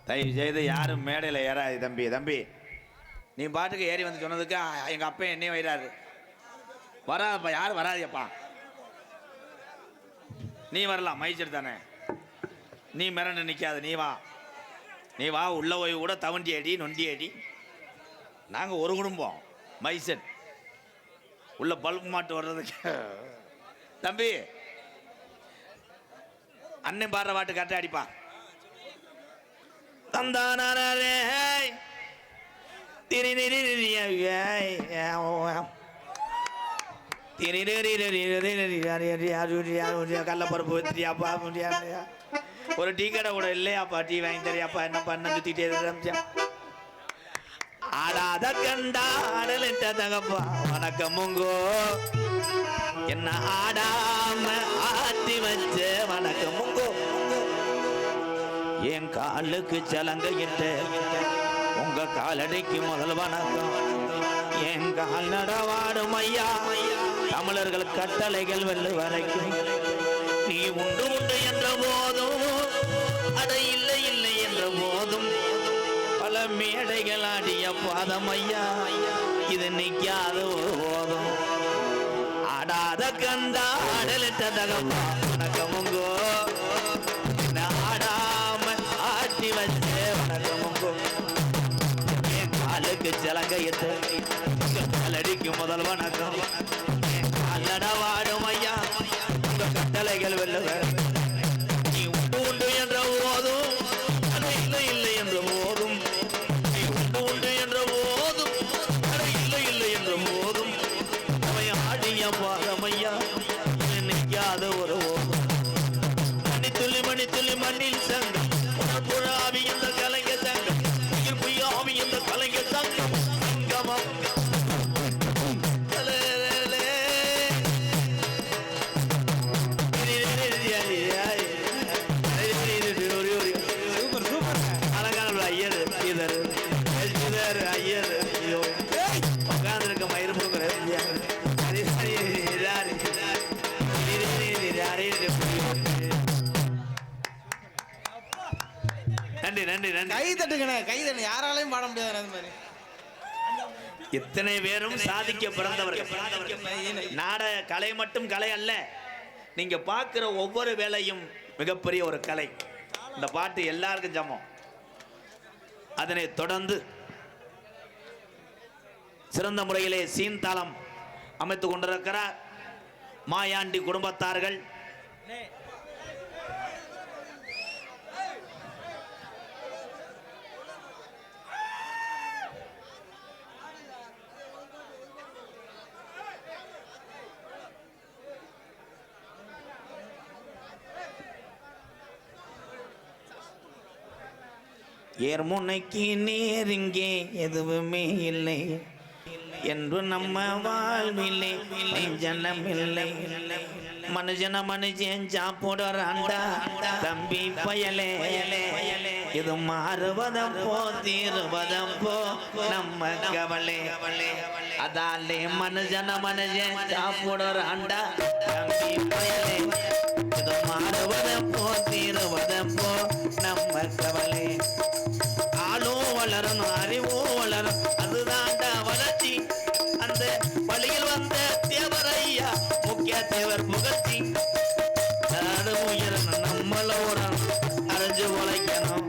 தயவு செய்து யாரும் மேடையில் ஏறாது தம்பி. தம்பி நீ பாட்டுக்கு ஏறி வந்து சொன்னதுக்கு எங்கள் அப்பா என்னையும் வயிறாரு. வராதப்பா, யாரும் வராதியப்பா. நீ வரலாம், மைச்சர் தானே. நீ மிரண்டு நிற்காது, நீ வா. நீ வா, உள்ள போய் கூட தவண்டி அடி நொண்டி அடி. நாங்கள் ஒரு குடும்பம் மைசட் உள்ள பல்பு மாட்டு வர்றதுக்கு. தம்பி அண்ணன் பாடுற பாட்டு கரெக்டாக அடிப்பா. தந்தானே கள்ளப்பருப்பு வச்சியாப்பா. ஒரு டீ கடை கூட இல்லையாப்பா, டீ வாங்கி தரியாப்பா. என்ன பண்ண சுத்திட்டே ஆடாத கண்டா ஆடலிட்ட தகப்பா வணக்கமுங்கோ. என்ன ஆடாம ஆத்தி வச்ச வணக்கமுங்கோ. என் காலுக்கு சலங்கையிட்ட உங்க காலடிக்கு முதல் வணக்கம். என் கால் நடவாடும் ஐயா, தமிழர்கள் கட்டளைகள் வெல்லு வரைக்கும். நீ உண்டு உண்டு என்ற போதும், அதை இல்லை இல்லை என்ற போதும், பல மேடைகள் ஆடிய பாதம் ஐயா, இது நிற்காத ஒரு போதும். ஆடாத கந்தா ஆடலிட்ட தகப்பா வணக்கமுங்கோ. ஆடாம ஆட்டி வச்ச வணக்கமுங்கோ. என் காலுக்கு சலங்கையிட்டு காலடிக்கு முதல் வணக்கம். அல்லட வாடும் ஐயா, உங்க கட்டளைகள் வெல்லுவ. நீ உண்டு உண்டு என்ற போதும், அது இல்லை இல்லை என்ற போதும். நீ உண்டு உண்டு என்ற போதும், அது இல்லை இல்லை என்ற போதும். அவை ஆடிய பாதமையா, நிற்காத ஒரு ஓதும். மணித்துளி மணித்துளி மண்ணில் சங்கம், புழாவி இந்த கலைஞ சங்கம், புயாவி இந்த கலைஞ சங்கம். சங்கமம் நன்றி நன்றி நன்றி. கை தட்டுங்கண்ணே, கை தட்டு. யாராலையும் பாட முடியாது அது மாதிரி. இத்தனை பேரும் சாதிக்க பிறந்தவர்கள். நாடக கலை மட்டும் கலை அல்ல. நீங்க பார்க்கிற ஒவ்வொரு வேலையும் மிகப்பெரிய ஒரு கலை. இந்த பாட்டு எல்லாருக்கும் சமம். அதனை தொடர்ந்து சிறந்த முறையிலே சீன்தாளம் அமைத்துக் கொண்டிருக்கிறார் மாயாண்டி குடும்பத்தார்கள். ஏர்முனைக்கு நேர் இங்கே எதுவுமே இல்லை என்று நம்ம வாழ்வில்லை ஜனம் இல்லை. மனுஷன மனுஷன் சாப்பிடுறாண்டா தம்பி பயலே. இது மாறுவதம் போ தீருவதம் போ நம்ம கவலை. அதாலே மனுஷன மனுஷன் சாப்பிடுறாண்டா தம்பி பயலே. இது மாறுவதம் போ தீருவதம் போ நம்ம கவலை. ஆளோ வளரும் அறிவோ வளரும் அதுதான்டா வளர்ச்சி. அந்த வழியில் வந்த தேவரையா முக்கிய தேவர் புகழ்ச்சி. உயரணும் நம்மளோட அரைஞ்சு உழைக்கணும்.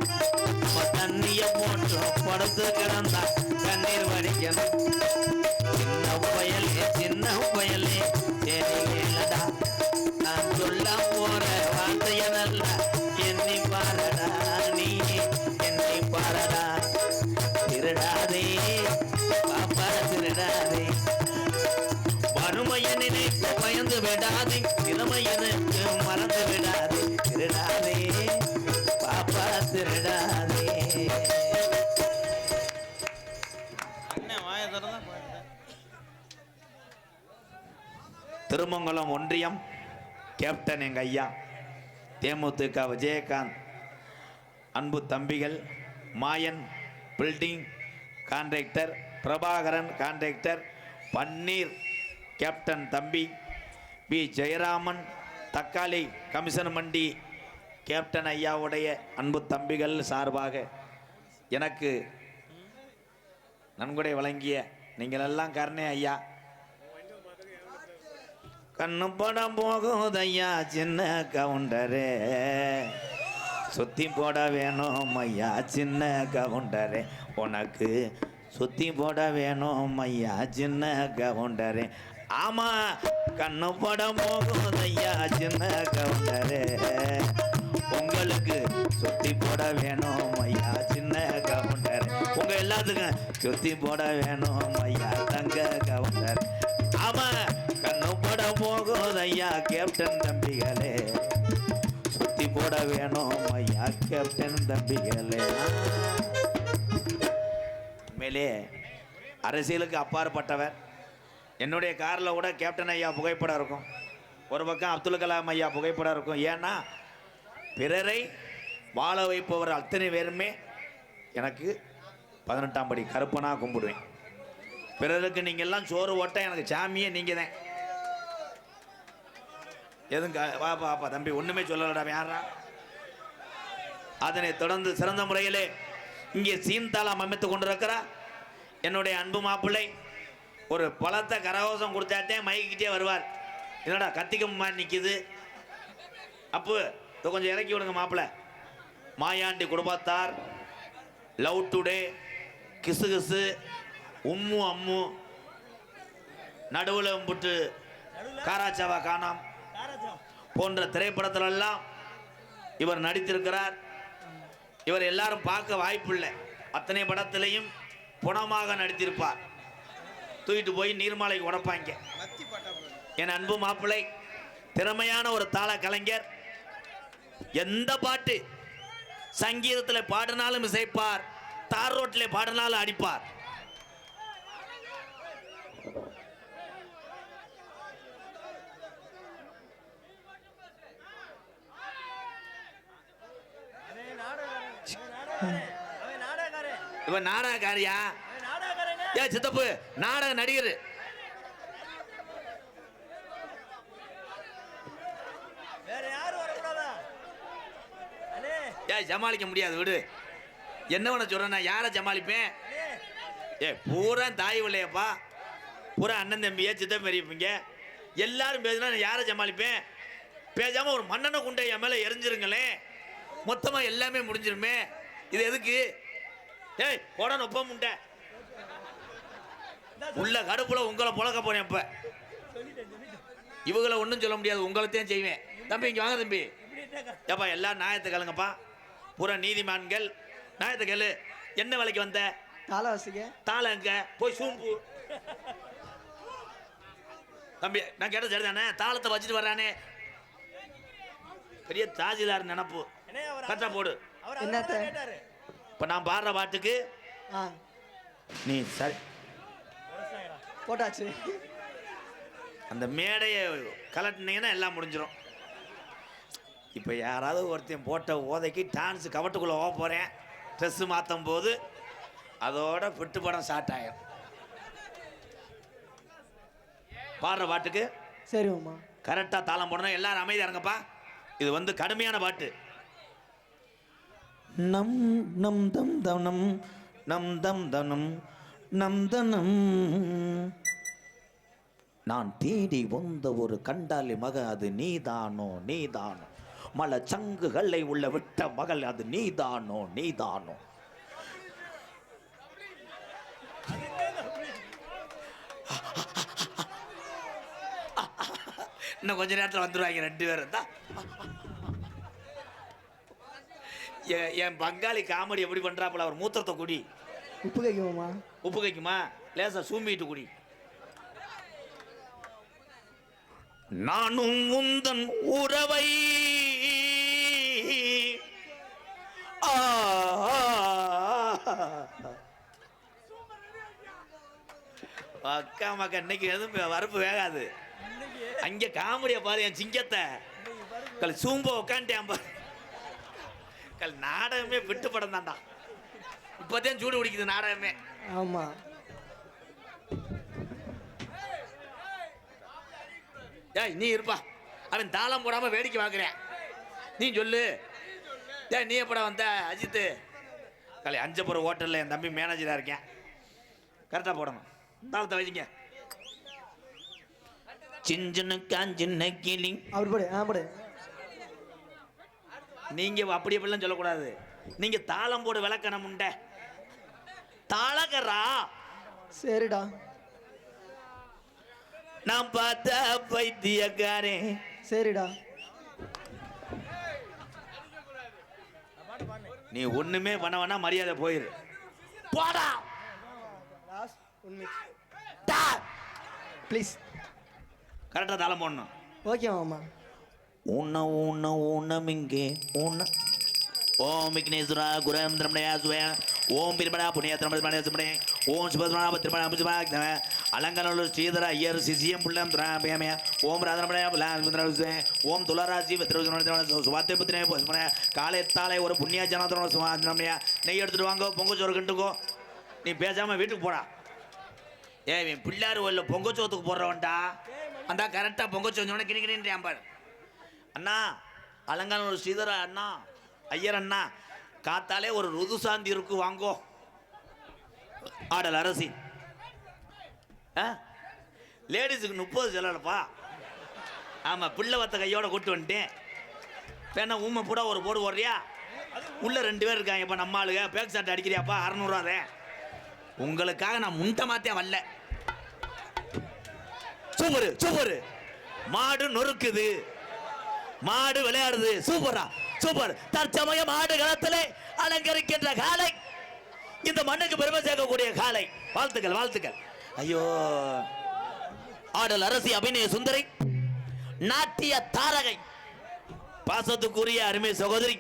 தண்ணிய போட்டு படுத்து கிடந்தா கண்ணீர் வடிக்கணும். சின்ன பயலே தெரியலடா நான் சொல்ல போற வார்த்தைய நல்லா எண்ணி பாரடா. நீ என்னை பாரடா. திருடாதே பாப்பா திருடாதே. வறுமைய நினைத்து பயந்து விடாதே. திறமையனுக்கு மறந்து விடாதே. திருடாதே பாப்பா திருடாதே. திருமங்கலம் ஒன்றியம் கேப்டன் எங்க ஐயா தேமுதிக விஜயகாந்த் அன்பு தம்பிகள் மாயன் பில்டிங் கான்ட்ராக்டர், பிரபாகரன் கான்ட்ராக்டர், பன்னீர் கேப்டன் தம்பி, பி ஜெயராமன் தக்காளி கமிஷன் மண்டி கேப்டன் ஐயாவுடைய அன்பு தம்பிகள் சார்பாக எனக்கு நன்கொடை வழங்கிய நீங்கள் எல்லாம் கருணை ஐயா. கண்ணு படம் போகுதையா சின்ன கவுண்டரே. சுத்தி போட வேணும் ஐயா சின்ன கவுண்டரே. உனக்கு சுத்தி போட வேணும் ஐயா சின்ன கவுண்டரே. ஆமா கண்ணு படம் போகுதையா சின்ன கவுண்டரே. உங்களுக்கு சுத்தி போட வேணும் ஐயா சின்ன கவுண்டரே. உங்க எல்லாத்துக்கும் சுத்தி போட வேணும் ஐயா தங்க கவுண்டர். ஆமா கண்ணு படம் போகுதையா கேப்டன் தம்பிகளே. சுத்தி போட வேணும் ஐயா கேப்டன் தம்பிகளே. மேலே அரசியலுக்கு அப்பாற்பட்டவர். என்னுடைய காரில் கூட கேப்டன் ஐயா புகைப்படம் இருக்கும். ஒரு பக்கம் அப்துல் கலாம் ஐயா புகைப்படம் இருக்கும். ஏன்னா பிறரை வாழ வைப்பவர் அத்தனை பேருமே எனக்கு 18ஆம் படி கருப்பனாக கும்பிடுவேன். பிறருக்கு நீங்கள் எல்லாம் சோறு ஓட்ட எனக்கு சாமியே நீங்கள் தான். எதுங்க வாப்பா வாப்பா தம்பி ஒன்றுமே சொல்லலடா யாரா. அதனை தொடர்ந்து சிறந்த முறையிலே இங்கே சீன்தாளம் அமைத்து கொண்டிருக்கிறார் என்னுடைய அன்பு மாப்பிள்ளை. ஒரு பழத்தை கரகோசம் கொடுத்தாட்டே மைக்கிட்டே வருவார். என்னடா கத்திக்கம்மா நிற்கிது அப்பு கொஞ்சம் இறக்கி விடுங்க மாப்பிள்ளை. மாயாண்டி குடும்பத்தார், லவ் டுடே, கிசு கிசு, உம்மு அம்மு, நடுவில் புட்டு காராச்சாவா காணாம் போன்ற திரைப்படத்திலெல்லாம் இவர் நடித்திருக்கிறார். இவர் எல்லாரும் பார்க்க வாய்ப்பில்லை. அத்தனை படத்திலையும் புணமாக நடித்திருப்பார். தூக்கிட்டு போய் நீர்மாலைக்கு உடப்பாங்க. என் அன்பு மாப்பிள்ளை திறமையான ஒரு தாள கலைஞர். எந்த பாட்டு சங்கீதத்தில் பாடினாலும் இசைப்பார், தார் ரோட்டில் பாடினாலும் அடிப்பார். இவன் நாடகக்காரியா? ஏ சித்தப்பு நாடக நடிகர். ஏ சமாளிக்க முடியாது விடு. என்ன பண்ண சொல்றேன், நான் யாரை சமாளிப்பேன்? ஏ பூரா தாய் விளையப்பா, பூரா அண்ணன் தம்பியே சித்தப்பு பெரியப்பீங்க எல்லாரும் பேசினா யாரை சமாளிப்பேன்? பேசாம ஒரு மண்ணெண்ண குண்டை என் மேல எரிஞ்சிருங்களேன், மொத்தமா எல்லாமே முடிஞ்சிருமே. இது எதுக்கு? ஏய் போட நொப்ப முண்டை உள்ள கடுப்புல உங்களை புழக்க போறேன். இப்ப இவங்களை ஒன்றும் சொல்ல முடியாது, உங்களைத்தான் செய்வேன். தம்பி இங்க வாங்க தம்பி. ஏப்பா எல்லாம் நியாயத்தை கேளுங்கப்பா, பூரா நீதிமான்கள். நியாயத்தை கேளு. என்ன வேலைக்கு வந்த? தாள வாசிக்க. தாள எங்க போய் சூம்பு. தம்பி நான் கேட்ட சரிதானே? தாளத்தை வச்சுட்டு வர்றானே, பெரிய தாஜிலார் நினப்பு. கரெக்டா போடு. என்னத்த? இப்ப நான் பாடுற பாட்டுக்கு நீ சரி போட்டாச்சு. அந்த மேடையை கலட்டினீங்கன்னா எல்லாம் முடிஞ்சிடும். இப்போ யாராவது ஒருத்தன் போட்ட ஓதைக்கு டான்ஸு கவட்டுக்குள்ளே போக போகிறேன், ட்ரெஸ்ஸு மாற்றும் போது அதோட பிட்டு படம் ஸ்டார்ட் ஆகிடும். பாடுற பாட்டுக்கு சரி மாமா. கரெக்டாக தாளம் போடணும். எல்லாரும் அமைதியாக இருங்கப்பா. இது வந்து கடுமையான பாட்டு. நம் நம் தம் தனம் நம் தம் தனம் நம் தனம். நான் தேடி வந்த ஒரு கண்டாலி மக அது நீதானோ நீதானோ, மல சங்குகளை உள்ள விட்ட மகள் அது நீதானோ நீதானோ. இன்னும் கொஞ்ச நேரத்தில் வந்துடுவாங்க 2 பேரும் தான். என் பங்காளி காமெடி எப்படி பண்றாப்புல, அவர் மூத்திரத்தை குடி. உப்பு கைக்குமா? உப்பு கைக்குமா? லேசா சூம்பிட்டு குடி. நானும் உந்தன் உறவை அக்கா மக்கா இன்னைக்கு எதுவும் வரப்பு வேகாது. அங்க காமெடியை பாரு, என் சிங்கத்தை கல் சூம்ப உட்காந்துட்டேன் பாரு. கல் நாடகமே விட்டு படம் தான்டா. இப்பதான் சூடு பிடிக்குது நாடகமே. ஆமா. ஏய் நீ இருப்பா, அவன் தாளம் போடாம வேடிக்கை பார்க்குறேன். நீ சொல்லு. ஏய் நீ எப்படா வந்த? அஜித்து கலை அஞ்சபுரம் ஹோட்டலில் என் தம்பி மேனேஜராக இருக்கேன். கரெக்டாக போடணும். தாளத்தை வச்சுங்க. சின்ன காஞ்சின்ன கிளி. அவர் போடு. போடு. நீங்க அப்படி அப்படிலாம் சொல்லக்கூடாது. நீங்க தாளம் போடு விளக்கணும் உண்ட தாளகரா. சரிடா. நான் பார்த்த பைத்தியக்காரே. சரிடா. நீ ஒண்ணுமே பண்ண வேணா, மரியாதை போயிரு. போடா ப்ளீஸ். கரெக்டா தாளம் போடணும். ஓகே மாமா. உன்ன உன்ன உன்னமிங்கே உன்ன ஓம் விக்னேஸ்வரா குரேந்திரமணயா சுவே ஓம் பிரிமணா புண்ணியத்திரமணே ஓம் சுபத்மணா திருமண அலங்கநல்லூர் ஸ்ரீதர ஐயர் சிசியம் புள்ளம் திராபியமே ஓம் ராதனமணயா ஓம் துளராசி சுவாத்தியபுத்திரே காலைத்தாலே ஒரு புண்ணிய ஜனத்தோட சுவாத்திரமணையா நெய் எடுத்துட்டு வாங்க, பொங்கச்சோறு கண்டுக்கோ. நீ பேசாம வீட்டுக்கு போடா. ஏன் பிள்ளாரு இல்ல பொங்கச்சோத்துக்கு போடுறவன்டா. அந்த கரெக்டாக பொங்கச்சோஞ்சோட கிணிக்கிணின்றான் பாரு. அண்ணா அலங்காநல்லூர் ஸ்ரீதர அண்ணா ஐயர் அண்ணா காத்தாலே ஒரு ருதுசாந்தி இருக்கு வாங்கோ. ஆடல் அரசி லேடிஸுக்கு 30 செலவுப்பா. ஆமாம் பிள்ளை வத்த கையோட கூட்டு வந்துட்டேன். வேணா ஊமை பூரா ஒரு போடு போடுறியா? உள்ள 2 பேர் இருக்காங்க. இப்போ நம்ம ஆளுங்க பேக் சாட்டை அடிக்கிறியாப்பா 600 உங்களுக்காக நான் முண்டை மாத்தே வரல. Super super. மாடு நொறுக்குது, மாடு விளையாடுது. சூப்பரா சூப்பர். தற்சமயம் மாடு களத்திலே அலங்கரிக்கின்ற காலை, இந்த மண்ணுக்கு பெருமை சேர்க்கக்கூடிய காலை. வாழ்த்துக்கள் வாழ்த்துக்கள். ஐயோ ஆடல் அரசி அபிநய சுந்தரி நாட்டிய தாரகை பாசத்துக்குரிய அருமை சகோதரி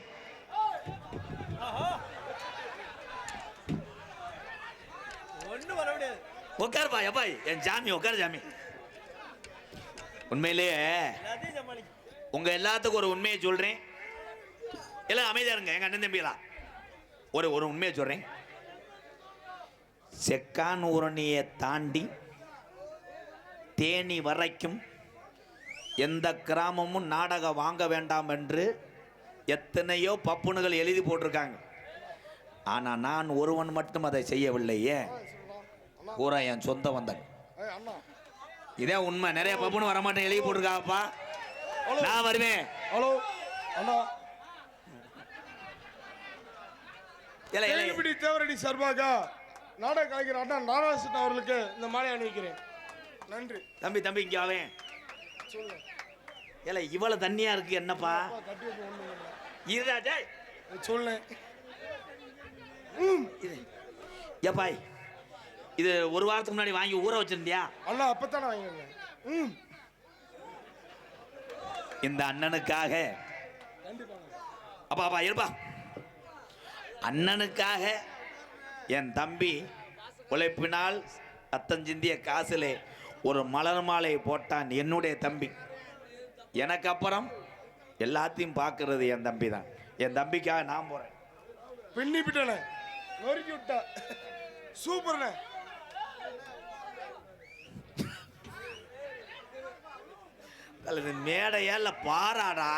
உட்கார்பா. எப்பாய் என் ஜாமி உட்கார் ஜாமி. உண்மையிலேயே உங்க எல்லாத்துக்கும் ஒரு உண்மையை சொல்றேன். எல்லாம் அமைதியா இருங்க. எங்க அண்ணன் தம்பிகளா ஒரு உண்மையை சொல்றேன். செக்கான் ஊரணியை தாண்டி தேனி வரைக்கும் எந்த கிராமமும் நாடகம் வாங்க வேண்டாம் என்று எத்தனையோ பப்புனுகள் எழுதி போட்டிருக்காங்க. ஆனால் நான் ஒருவன் மட்டும் அதை செய்யவில்லையே. பூரா என் சொந்த வந்தன். இதே உண்மை. நிறைய பப்புனு வரமாட்டேன் எழுதி போட்டிருக்காப்பா. நான் வருவேன். ஹலோ அண்ணா, ஏலே, ஏலே. தேனிப்பட்டி தேவரடி சார்பாக நாடக கலைஞர் அண்ணா நாராயணன் அவர்களுக்கு இந்த மாலை அணிவிக்கிறேன். நன்றி. தம்பி தம்பி இங்க அவன் சொல்லு. ஏல இவ்வளவு தண்ணியா இருக்கு என்னப்பா? கட்டி வைக்க ஒண்ணும் இல்லை. இருடா டேய். சொல்லு. இது ஏப்பாய், இது ஒரு வாரத்துக்கு முன்னாடி வாங்கி ஊற வச்சிருந்தியா? அண்ணா அப்பத்தானே வாங்கிங்க. இந்த அண்ணனுக்காக. கண்டிப்பாங்க. அப்பா அப்பா இருப்பா. அண்ணனுக்காக என் தம்பி உழைப்பினால் ரத்தம் சிந்திய காசிலே ஒரு மலர் மாலை போட்டான் என்னுடைய தம்பி. எனக்கு அப்புறம் எல்லாத்தையும் பார்க்கறது என் தம்பி தான். என் தம்பிக்காக நான் போறேன். பின்னி விட்டனே, நொறுக்கி விட்டா. சூப்பர்ண்ணே. அல்லது மேடையால பாராடா.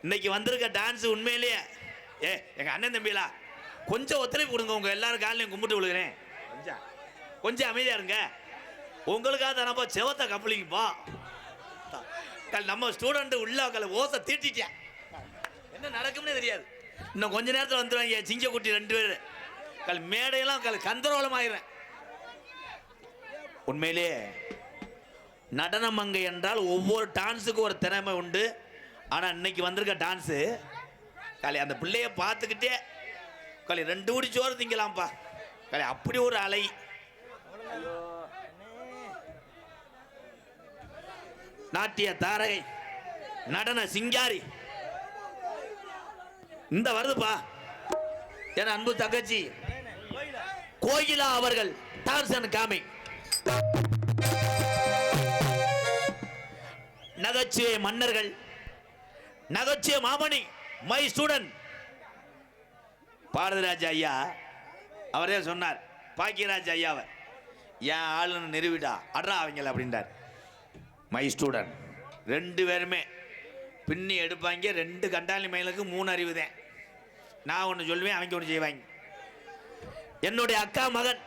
இன்னைக்கு வந்திருக்க டான்ஸ் உண்மையிலேயே எங்க அண்ணன் தம்பிலா கொஞ்சம் ஒத்துழைப்பு கொடுங்க. உங்க எல்லாரும் காலையும் கும்பிட்டு விழுகிறேன். கொஞ்சம் அமைதியா இருங்க. உங்களுக்காக தானப்பா செவத்த கப்பலிங்கப்பா. நம்ம ஸ்டூடெண்ட் உள்ள ஓசை தீட்டிட்டியா, என்ன நடக்கும்னே தெரியாது. இன்னும் கொஞ்ச நேரத்தில் வந்துடுவாங்க சிங்கக்குட்டி 2 பேர். மேடையெல்லாம் கந்தரோலம் ஆயிடுறேன். உண்மையிலே நடனம் அங்கே என்றால் ஒவ்வொரு டான்ஸுக்கும் ஒரு திறமை உண்டு. ஆனால் இன்னைக்கு வந்திருக்க டான்ஸு அந்த பிள்ளைய பார்த்துக்கிட்டே 2 ஊடி சோறு திங்கலாம்ப்பா. அப்படி ஒரு அலை. நாட்டிய தாரகை, நடன சிங்காரி இந்த வருதுப்பா. என் அன்பு தங்கச்சி கோகிலா அவர்கள் டான்ஸ் அண்ட் காமி. நகைச்சுவை மன்னர்கள், நகைச்சுவை மாமணி, மை ஸ்டூடெண்ட் பாரதிராஜ ஐயா அவரே சொன்னார். பாக்கியராஜ் ஐயாவை என் ஆளுன்னு நிறுவிடா அட்ரா அவங்கள அப்படின்றார். மை ஸ்டூடெண்ட் 2 பேருமே பின்னி எடுப்பாங்க. 2 கண்டாளி மயிலுக்கு 3 அறிவுதேன். நான் ஒன்று சொல்லுவேன், அவங்க ஒன்று செய்வாங்க. என்னுடைய அக்கா மகன்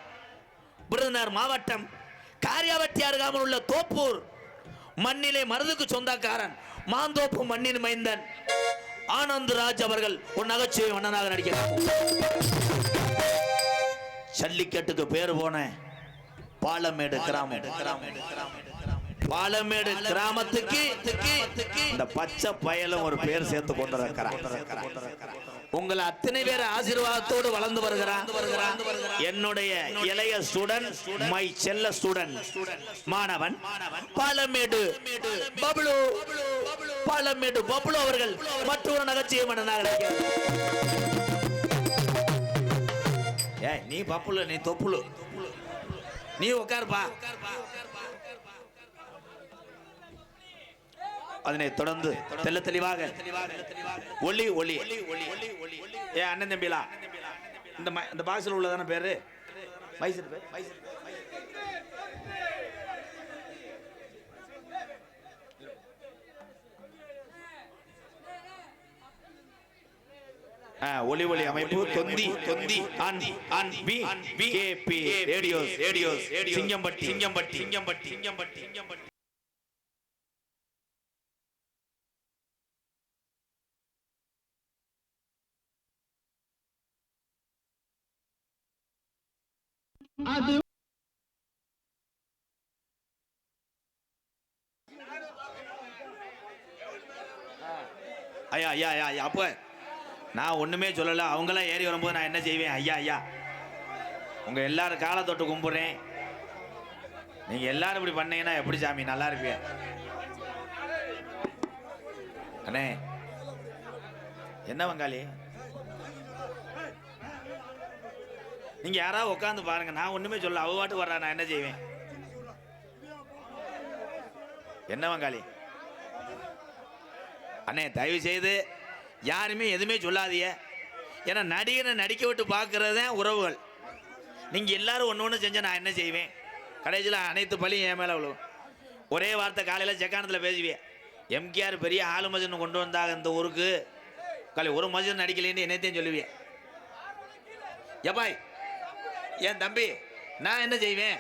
விருதுநகர் மாவட்டம் காரியாவட்டி அருகாமல் உள்ள தோப்பூர் மண்ணிலே மருதுக்கு சொந்தக்காரன் மாந்தோப்பு மண்ணின் மைந்தன் ஆனந்தராஜ் அவர்கள் ஒரு நகைச்சுவை மன்னனாக நடிக்கிறார். ஜல்லிக்கட்டுக்கு பேர் போன பாலமேடு பாலமேடு கிராமத்துக்கு இந்த பச்சை பயலும் ஒரு பேர் சேர்த்து கொண்டிருக்கிறார். உங்களை அத்தனை பேர் ஆசீர்வாதத்தோடு வளர்ந்து வருகிறான் என்னுடைய இளைய ஸ்டூடெண்ட், மை செல்ல ஸ்டூடெண்ட் மாணவன் பாலமேடு பப்ளு. பாலமேடு பப்ளு அவர்கள் மற்றொரு நகைச்சுவை மன்னனாக நடிக்கிறார். நீ பப்புளு, நீ தொப்புளு, நீ உட்கார்பா. அதனை தொடர்ந்து தெல்ல தெளிவாக ஒளி ஒளி ஏ அண்ணன் தம்பிலா இந்த பாக்ஸில் உள்ளதான பேரு மைசூர் பேர். ஒளி ஒளி அமைப்பு தொந்தி தொந்தி அன் பி கேபி ரேடியோஸ் சிங்கம்பட்டி சிங்கம்பட்டி சிங்கம்பட்டி சிங்கம்பட்டி சிங்கம்பட்டி. அது ஐயா ஐயா ஐயா அப்போ நான் ஒண்ணுமே சொல்லல. அவங்களாம் ஏறி வரும்போது நான் என்ன செய்வேன்? ஐயா ஐயா உங்க எல்லாரும் காலை தொட்டு கும்பிடுறேன். நீங்க எல்லாரும் இப்படி பண்ணீங்கன்னா எப்படி சாமி நல்லா இருப்பீங்க? அண்ணே என்ன வங்காளி, நீங்க யாராவது உட்காந்து பாருங்க. நான் ஒண்ணுமே சொல்ல, அவ பாட்டு வர்றா, நான் என்ன செய்வேன்? என்ன வங்காளி அண்ணே தயவு செய்து யாருமே எதுவுமே சொல்லாதீங்க. ஏன்னா நடிகரை நடிக்க விட்டு பார்க்கறது தான் உறவுகள். நீங்கள் எல்லாரும் ஒன்று ஒன்று செஞ்சால் நான் என்ன செய்வேன்? கடைசியில் அனைத்து பழியும் என் மேலே அவ்வளோ. ஒரே வார்த்தை காலையில் செக்கானத்தில் பேசுவேன். எம்கேஆர் பெரிய ஆளு மஜன் கொண்டு வந்தாங்க இந்த ஊருக்கு. ஒரு மஜன் நடிக்கலைன்னு என்னத்தையும் சொல்லுவேன். எப்பாய் என் தம்பி நான் என்ன செய்வேன்?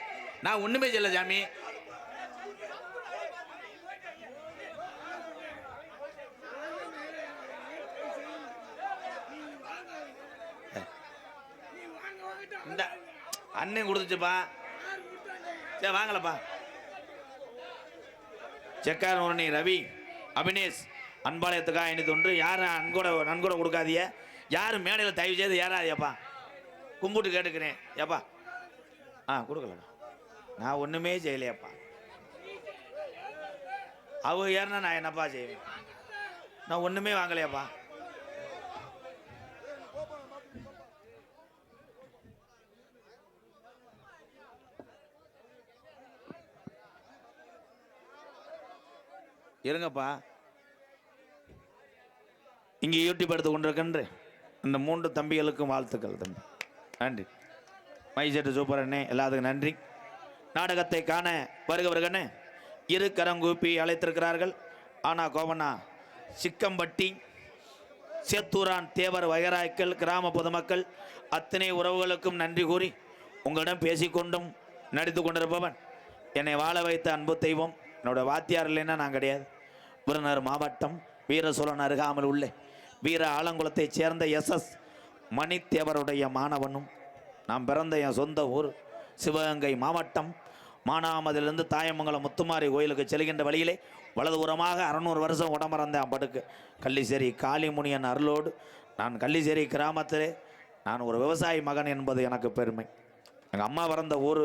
நான் ஒன்றுமே செய்யல சாமி. அண்ணன் கொடுத்துச்சுப்பா. சரி வாங்கலப்பா. செக்கார் முரணி ரவி அபினேஷ் அன்பாளையத்துக்காக இனி தொன்று. யாரும் நன்கொடை கொடுக்காதீங்க. யாரும் மேடையில் தயவு செய்து ஏறாதியப்பா. கும்பிட்டு கேட்டுக்கிறேன் ஏப்பா. கொடுக்கலப்பா. நான் ஒன்றுமே செய்யலையப்பா. அவ ஏறினா நான் என்னப்பா செய்வேன்? நான் ஒன்றுமே வாங்கலையாப்பா. இருங்கப்பா. இங்கே யூடியூப் எடுத்து கொண்டிருக்கின்ற இந்த 3 தம்பிகளுக்கும் வாழ்த்துக்கள் தம்பி. நன்றி. மைசெட்டு சூப்பர் அண்ணே, எல்லாத்துக்கும் நன்றி. நாடகத்தை காண வருகவர்களே இரு கரங்கூப்பி அழைத்திருக்கிறார்கள். ஆனால் கோவண்ணா சிக்கம்பட்டி சேத்தூரான் தேவர் வயராய்க்கல் கிராம பொதுமக்கள் அத்தனை உறவுகளுக்கும் நன்றி கூறி உங்களிடம் பேசிக்கொண்டும் நடித்து கொண்டிருப்பவன் என்னை வாழ வைத்த அன்பு தெய்வம். என்னோட வாத்தியார் இல்லைன்னா நான் கிடையாது. விருதுநகர் மாவட்டம் வீர சோழன் அருகாமல் உள்ள வீர ஆலங்குளத்தைச் சேர்ந்த SS மணித்தேவருடைய மாணவனும் நான் பிறந்த என் சொந்த ஊர் சிவகங்கை மாவட்டம் மானாமதிலிருந்து தாயமங்கலம் முத்துமாரி கோயிலுக்கு செல்கின்ற வழியிலே வலதுபுறமாக 600 வருஷம் உடம்பறந்தேன் படுக்கு கள்ளிசேரி காளிமுனியன் அருளோடு நான் கள்ளிசேரி கிராமத்திலே நான் ஒரு விவசாயி மகன் என்பது எனக்கு பெருமை. எங்கள் அம்மா பிறந்த ஊர்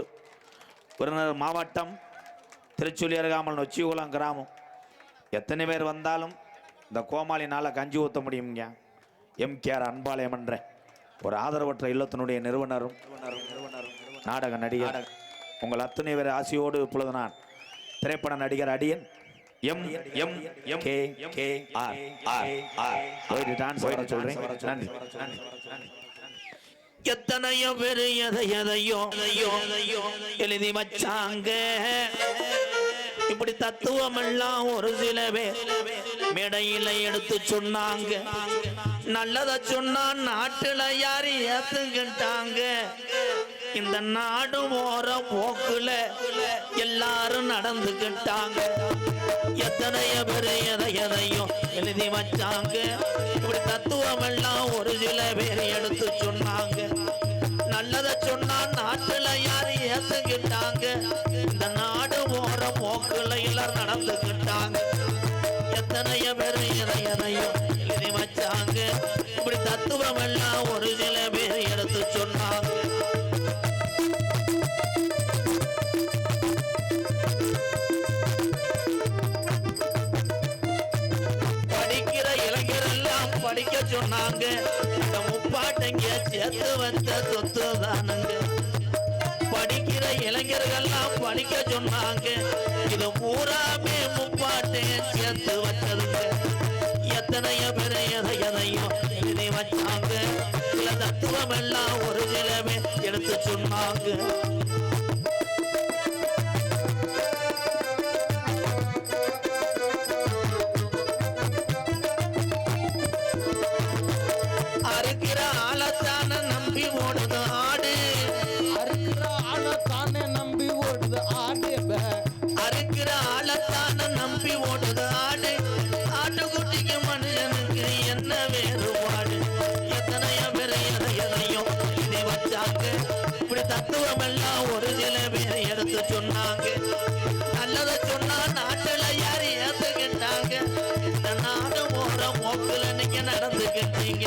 விருதுநகர் மாவட்டம் திருச்சுழி அருகாமல் நொச்சிகுளம் கிராமம். எத்தனை பேர் வந்தாலும் இந்த கோமாளினால் கஞ்சி ஊற்ற முடியுங்க. எம்கேஆர் அன்பாளையம் என்ற ஒரு ஆதரவற்ற இல்லத்தினுடைய நிறுவனரும் நாடக நடிகர் உங்கள் அத்தனை பேர் ஆசையோடு இப்பொழுது நான் திரைப்பட நடிகர் அடியன் சொல்றேன். எத்தனையோ பேர் எதையோ எழுதி வச்சாங்க. இப்படி தத்துவம் எல்லாம் ஒரு சில பேர் மேடையில எடுத்து சொன்னாங்க. நல்லத சொன்னா நாட்டுல யாரு ஏத்துக்கிட்டாங்க. இந்த நாடு ஓர போக்குல எல்லாரும் நடந்துக்கிட்டாங்க. எத்தனையோ பேர் எதையோ எழுதி வச்சாங்க. இப்படி தத்துவம் எல்லாம் ஒரு சில பேர் எடுத்து சொன்னாங்க. நல்லத சொன்னா நாட்டுல யாரு ஏத்துக்கிட்டாங்க. இந்த நாடு ஓர போக்குல எல்லாரும் நடந்துக்கிட்டாங்க. எத்தனையோ பேர் எதையோ எழுதி வச்சாங்க. இப்படி தத்துவம் எல்லாம் ஒரு சில பேர் எடுத்து சொன்னாங்க. படிக்கிற இளைஞரெல்லாம் படிக்க சொன்னாங்க. இந்த முப்பாட்டங்க சேர்த்து வந்த சொத்து தானுங்க. படிக்கிற இளைஞர்கள்லாம் படிக்க சொன்னாங்க. இது பூராமே முப்பாட்டையும் சேர்த்து வச்சதுங்க. எத்தனையோ பேர் எதையோ எழுதி வச்சாங்க. சில தத்துவம் எல்லாம் ஒரு சில பேர் எடுத்து சொன்னாங்க. அறுக்கிற ஆளத்தான நம்பி ஓடுது ஆடு. அறுக்கிற ஆளத்தானே நம்பி ஓடுது ஆடு. அறுக்கிற ஆளத்தான நம்பி ஓடுது ஆடு. ஆட்டுக்குட்டிக்கு மனுஷனுக்கு என்ன வேறுபாடு. எத்தனையோ பேர் எதையோ எழுதி வச்சாங்க. இப்படி தத்துவம் எல்லாம் ஒரு சில பேர் எடுத்து சொன்னாங்க. நல்லத சொன்னா நாட்டுல யாரு ஏத்துக்கிட்டாங்க. இந்த நாடு போற போக்குல நீங்க நடந்துக்கிட்டீங்க.